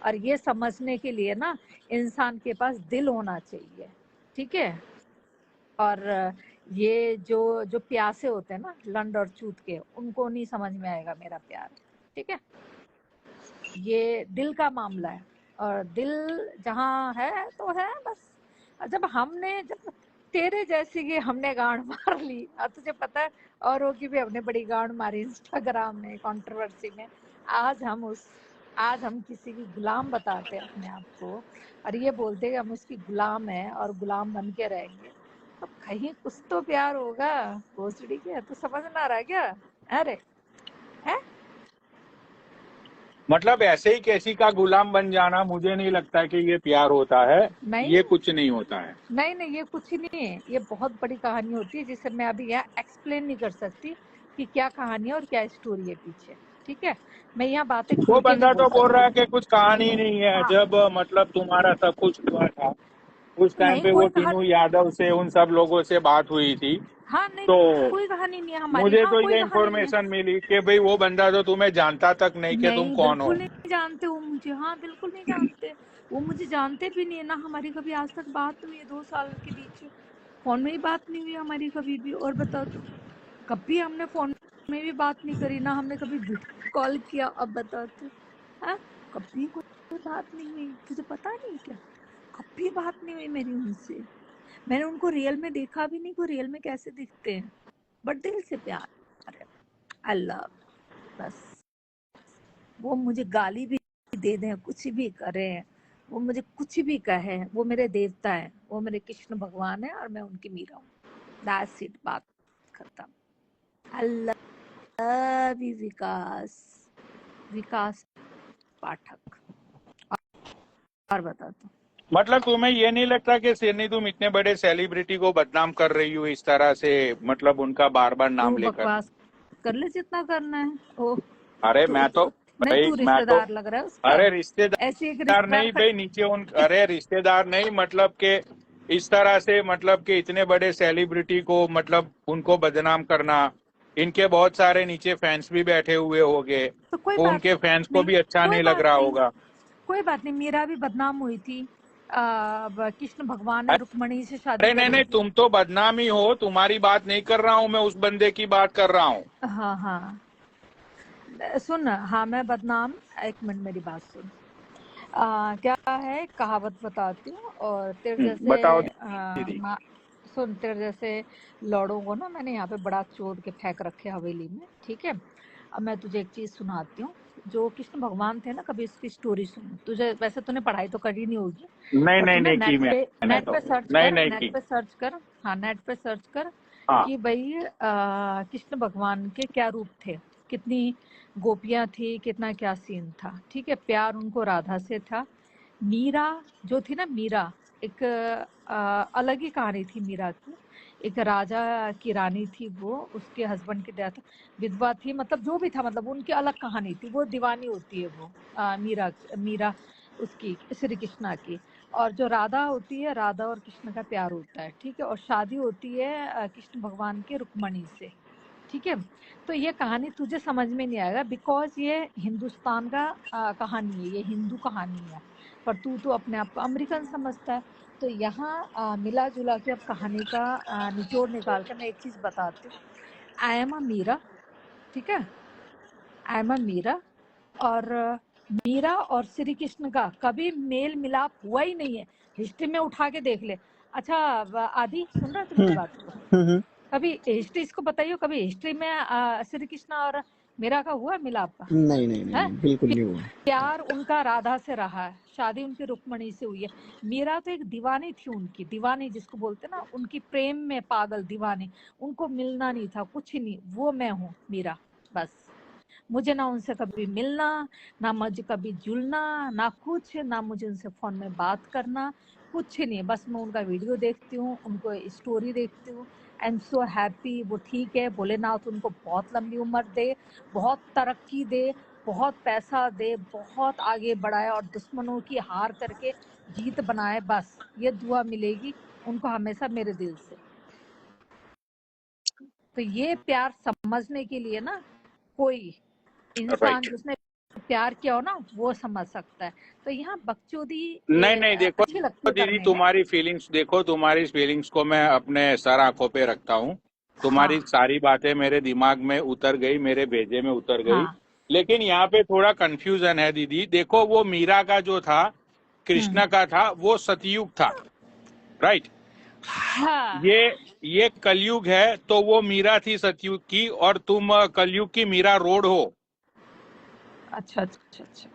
और ये समझने के लिए ना इंसान के पास दिल होना चाहिए। ठीक है, और ये जो जो प्यासे होते हैं ना लंड और चूत के, उनको नहीं समझ में आएगा मेरा प्यार। ठीक है, ये दिल का मामला है, और दिल जहाँ है तो है बस। जब तेरे जैसी की हमने गांड मार ली, और तुझे पता है औरों की भी हमने बड़ी गांड मारी इंस्टाग्राम में, कंट्रोवर्सी में। आज हम किसी की गुलाम बताते हैं अपने आप को, और ये बोलते हैं कि हम उसकी गुलाम है और गुलाम बन के रहेंगे, तो कहीं कुछ तो प्यार होगा भोसड़ी के। तो समझ में आ रहा है क्या? अरे है मतलब ऐसे ही किसी का गुलाम बन जाना, मुझे नहीं लगता है कि ये प्यार होता है। नहीं ये कुछ नहीं होता है। नहीं ये कुछ ही नहीं है, ये बहुत बड़ी कहानी होती है जिसे मैं अभी यहाँ एक्सप्लेन नहीं कर सकती। कि क्या कहानी है और क्या स्टोरी है पीछे। ठीक है, मैं यहाँ बातें वो खुल के बंदा नहीं तो बोल बोल रहा है सकती। कि कुछ कहानी नहीं है। हाँ, जब मतलब तुम्हारा सब कुछ हुआ था उस टाइम नहीं पे वो कोई टीनू कहानी। यादव से उन सब लोगों से बात हुई थी। हाँ नहीं, तो कोई कहानी नहीं है हमारी। मुझे हाँ, तो कोई ये कहानी नहीं है। इन्फॉर्मेशन मिली कि भाई वो बंदा तो तुम्हें जानता तक नहीं कि तुम नहीं, कौन हो। बिल्कुल नहीं जानते वो मुझे। हाँ, बिल्कुल नहीं जानते। वो मुझे जानते भी नहीं है ना। हमारी कभी आज तक बात नहीं हुई है 2 साल के बीच। फोन में ही बात नहीं हुई हमारी कभी भी। और बता तू, कभी हमने फोन में भी बात नहीं करी ना, हमने कभी वीडियो कॉल किया। अब बता तू, हाँ, कभी कोई बात नहीं हुई। तुझे पता नहीं क्या? कभी बात नहीं हुई मेरी उनसे। मैंने उनको रियल में देखा भी नहीं कि रियल में कैसे दिखते हैं, बट दिल से प्यार है। आई लव, बस। वो मुझे गाली भी दे दें, कुछ भी करें, वो मुझे कुछ भी कहे, वो मेरे देवता है, वो मेरे कृष्ण भगवान है और मैं उनकी मीरा हूँ। दैट्स इट, बात खत्म। आई लव यू विकास, विकास पाठक। और बता तू, मतलब तुम्हें ये नहीं लगता कि सिरनी तुम इतने बड़े सेलिब्रिटी को बदनाम कर रही हो इस तरह से, मतलब उनका बार बार नाम तू लेकर? बकवास कर ले जितना करना है। ओ, अरे तू मैं तो तू नहीं, भाई तू मैं तो रिश्तेदार लग रहा है उसका। अरे ऐसे एक रिश्तेदार रिश्तेदार नहीं भाई, नीचे उन अरे रिश्तेदार नहीं, मतलब के इस तरह से, मतलब कि इतने बड़े सेलिब्रिटी को मतलब उनको बदनाम करना। इनके बहुत सारे नीचे फैंस भी बैठे हुए होंगे, तो कोई वो बात उनके फैंस को नहीं, भी अच्छा कोई नहीं लग बात रहा नहीं, होगा। कोई बात नहीं। मीरा भी बदनाम हुई थी। कृष्ण भगवान ने रुक्मणी से शादी अरे नहीं करी नहीं, थी। तुम तो बदनाम ही हो, तुम्हारी बात नहीं कर रहा हूँ मैं, उस बंदे की बात कर रहा हूँ। हाँ हाँ, सुन। हाँ, मैं बदनाम, एक मिनट मेरी बात सुन। क्या है, कहावत बताती हूँ। और तेरे जैसे बताओ दीदी। सुन, तेरे जैसे लौड़ों को ना मैंने यहाँ पे बड़ा चोट के फेंक रखे हवेली में। ठीक है, अब मैं तुझे एक चीज सुनाती हूँ। जो कृष्ण भगवान थे ना, कभी इसकी स्टोरी सुन। तुझे वैसे तूने पढ़ाई तो करी नहीं होगी, नहीं पर नहीं तूने नहीं की मैंने नेट तो, पे सर्च नहीं कर, नहीं नेट की। पे सर्च कर। हाँ, नेट पे सर्च कर हाँ कि भाई कृष्ण भगवान के क्या रूप थे, कितनी गोपियां थी, कितना क्या सीन था। ठीक है, प्यार उनको राधा से था। मीरा जो थी ना, मीरा एक अलग ही कहानी थी मीरा की। एक राजा की रानी थी वो, उसके हस्बैंड की डेथ, विधवा थी। मतलब जो भी था, मतलब उनकी अलग कहानी थी। वो दीवानी होती है वो, मीरा उसकी, श्री कृष्णा की। और जो राधा होती है, राधा और कृष्ण का प्यार होता है। ठीक है, और शादी होती है कृष्ण भगवान की रुक्मणी से। ठीक है, तो ये कहानी तुझे समझ में नहीं आएगा, बिकॉज ये हिंदुस्तान का कहानी है, ये हिंदू कहानी है। पर तू तो अपने आप को अमेरिकन समझता है। तो यहाँ मिला जुला के अब कहानी का निचोड़ निकाल के मैं एक चीज बताती हूँ। I am a Meera. ठीक है, आई एम अ मीरा। और मीरा और श्री कृष्ण का कभी मेल मिलाप हुआ ही नहीं है। हिस्ट्री में उठा के देख ले। अच्छा, आदि सुन रहा है तू मेरी हम्म, बात को? हम्म, कभी हिस्ट्री इसको बताइए, कभी हिस्ट्री में श्री कृष्ण और मीरा का हुआ मिलाप का? नहीं नहीं नहीं है, नहीं, बिल्कुल नहीं हुआ। प्यार उनका राधा से रहा है, शादी उनकी रुक्मणी से हुई है। मीरा तो एक दीवानी थी, उनकी दीवानी जिसको बोलते ना, उनकी प्रेम में पागल दीवानी। उनको मिलना नहीं था, कुछ ही नहीं। वो मैं हूँ मीरा, बस। मुझे ना उनसे कभी मिलना, ना मुझे कभी जुलना, ना कुछ, ना मुझे उनसे फोन में बात करना, कुछ नहीं। बस मैं उनका वीडियो देखती हूँ, उनको स्टोरी देखती हूँ। I am so happy. वो ठीक है, भोलेनाथ उनको बहुत लंबी उम्र दे, बहुत तरक्की दे, बहुत पैसा दे, बहुत आगे बढ़ाए और दुश्मनों की हार करके जीत बनाए। बस ये दुआ मिलेगी उनको हमेशा मेरे दिल से। तो ये प्यार समझने के लिए ना, कोई इंसान राइट। जिसने प्यार किया हो ना, वो समझ सकता है। तो यहाँ बकचोदी नहीं नहीं, देखो अच्छी लगती है दीदी, करने में। तुम्हारी फीलिंग्स देखो, तुम्हारी फीलिंग्स को मैं अपने सर आंखों पे रखता हूँ। तुम्हारी हाँ सारी बातें मेरे दिमाग में उतर गई, मेरे भेजे में उतर गई। हाँ। लेकिन यहाँ पे थोड़ा कंफ्यूजन है दीदी। देखो, वो मीरा का जो था, हम्म। कृष्णा का था, वो सतयुग था, राइट। हाँ, ये कलयुग है, तो वो मीरा थी सतयुग की, और तुम कलयुग की मीरा रोड हो। अच्छा अच्छा अच्छा,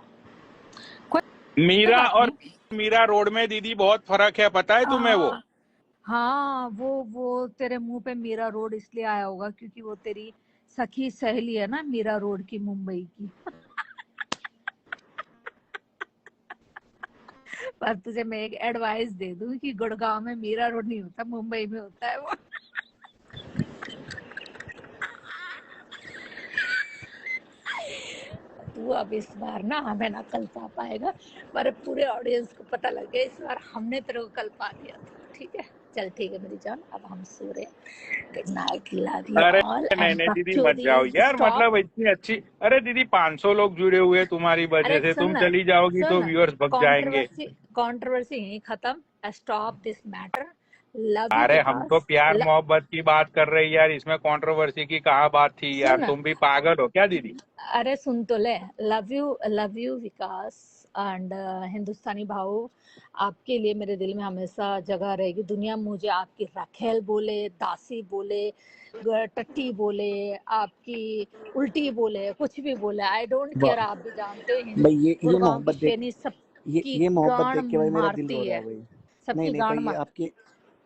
कोई मीरा बात और नहीं। मीरा रोड में दीदी बहुत फर्क है, पता है तुम्हें वो? हाँ, वो तेरे मुंह पे मीरा रोड इसलिए आया होगा क्योंकि वो तेरी सखी सहेली है ना, मीरा रोड की, मुंबई की। पर तुझे मैं एक एडवाइस दे दूं कि गुड़गांव में मीरा रोड नहीं होता, मुंबई में होता है वो। तू अब इस बार ना हमें ना कल पा पाएगा, पर पूरे ऑडियंस को पता लग गया इस बार हमने तेरे को कल पा लिया था। ठीक है, चल ठीक है मेरी जान, अब हम सो रहे हैं। गुड नाइट, लव यू अरे ऑल नहीं एंड नहीं दीदी मत जाओ बकचोदी यार, स्टॉप। मतलब इतनी अच्छी। अरे दीदी 500 लोग जुड़े हुए हैं तुम्हारी वजह अरे से, सुन तुम ना, चली जाओगी तो सुन, व्यूअर्स भग जाएंगे। कंट्रोवर्सी यहीं खत्म। Stop this matter. Love you अरे हम तो विकास। प्यार मोहब्बत की बात कर रहे हैं यार, इसमें कंट्रोवर्सी की कहाँ बात थी यार, सुन, तुम भी पागल हो क्या दीदी? अरे सुन तो ले। लव यू विकास एंड हिंदुस्तानी भाव, आपके लिए मेरे दिल में हमेशा जगह रहेगी। दुनिया मुझे आपकी रखेल बोले, दासी बोले, टट्टी बोले, आपकी उल्टी बोले, कुछ भी बोले, आई डोंट केयर। वाह आप भी जानते हो भाई, ये गुड़गांव की मोहब्बत देख, शेरनी ये सबकी ये मोहब्बत गांड देख के भाई मेरा दिल रो मारती रहा है है, भाई। नहीं सबकी नहीं गांड भाई, ये मार। आपकी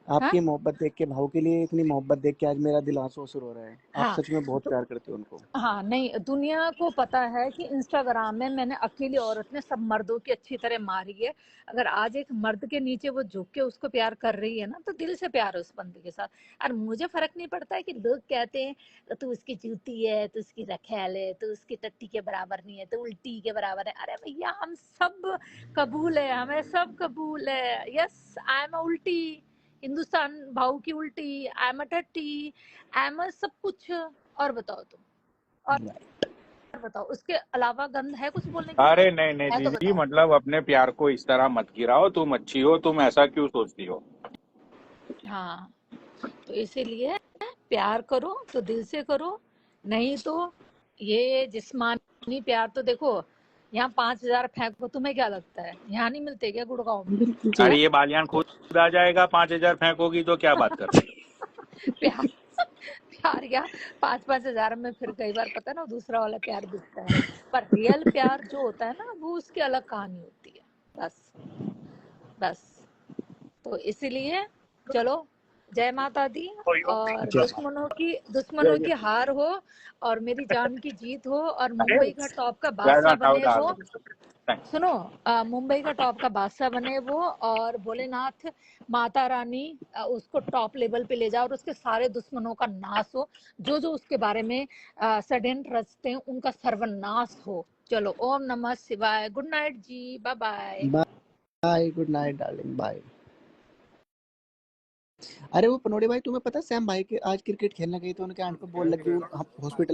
हाँ आपकी मोहब्बत देख के, भाव के लिए इतनी मोहब्बत देख के आज मेरा दिल आंसू से रो रहा है। आप हाँ सच में बहुत तो प्यार करते हो उनको। हाँ, नहीं, दुनिया को पता है कि इंस्टाग्राम में मैंने अकेली औरत ने सब मर्दों की अच्छी तरह मारी है। अगर आज एक मर्द के नीचे वो झुक के उसको प्यार कर रही है ना, तो दिल से प्यार है उस बंदे के साथ। और मुझे फर्क नहीं पड़ता है कि लोग कहते हैं तू उसकी जूती है, तू उसकी रखेल है, तू उसकी टट्टी के बराबर नहीं है, तू उल्टी के बराबर है। अरे भैया, हम सब कबूल है, हमें सब कबूल है। यस, आई एम उल्टी, हिंदुस्तान भाव की उल्टी, आई एम टट्टी, आई एम सब कुछ। और बताओ तुम, और बताओ, उसके अलावा गंध है कुछ बोलने के लिए? अरे नहीं नहीं है तो दीदी, बताओ। मतलब अपने प्यार को इस तरह मत गिराओ, तुम अच्छी हो, तुम ऐसा क्यों सोचती हो? हाँ, तो इसीलिए प्यार करो तो दिल से करो, नहीं तो ये जिस्मानी प्यार तो देखो, यहाँ 5,000 फेंको, तुम्हें क्या लगता है यहाँ नहीं मिलते क्या गुड़गांव में? बिल्कुल अरे सही। है ये बालियान खुद आ जाएगा, 5,000 फेंकोगी तो क्या बात कर रही हो? प्यार प्यार या 5,000 में फिर कई बार पता है ना दूसरा वाला प्यार दिखता है, पर रियल प्यार जो होता है ना, वो उसकी अलग कहानी होती है। बस बस, तो इसीलिए चलो, जय माता दी। और जय दुश्मनों की हार हो और मेरी जान की जीत हो, और मुंबई का टॉप का ज्यादा बादशाह बने वो। नहीं। सुनो, मुंबई का टॉप का बादशाह बने वो, और भोलेनाथ माता रानी उसको टॉप लेवल पे ले जाओ, और उसके सारे दुश्मनों का नाश हो। जो जो उसके बारे में षड्यंत्र रचते हैं उनका सर्वनाश हो। चलो, ओम नमः शिवाय। गुड नाइट जी, bye bye. Bye, good night darling, bye. अरे वो पनोड़े भाई, तुम्हें पता है सैम भाई के आज क्रिकेट खेलने गए थे, उनके आंट पे बॉल लगी, हॉस्पिटल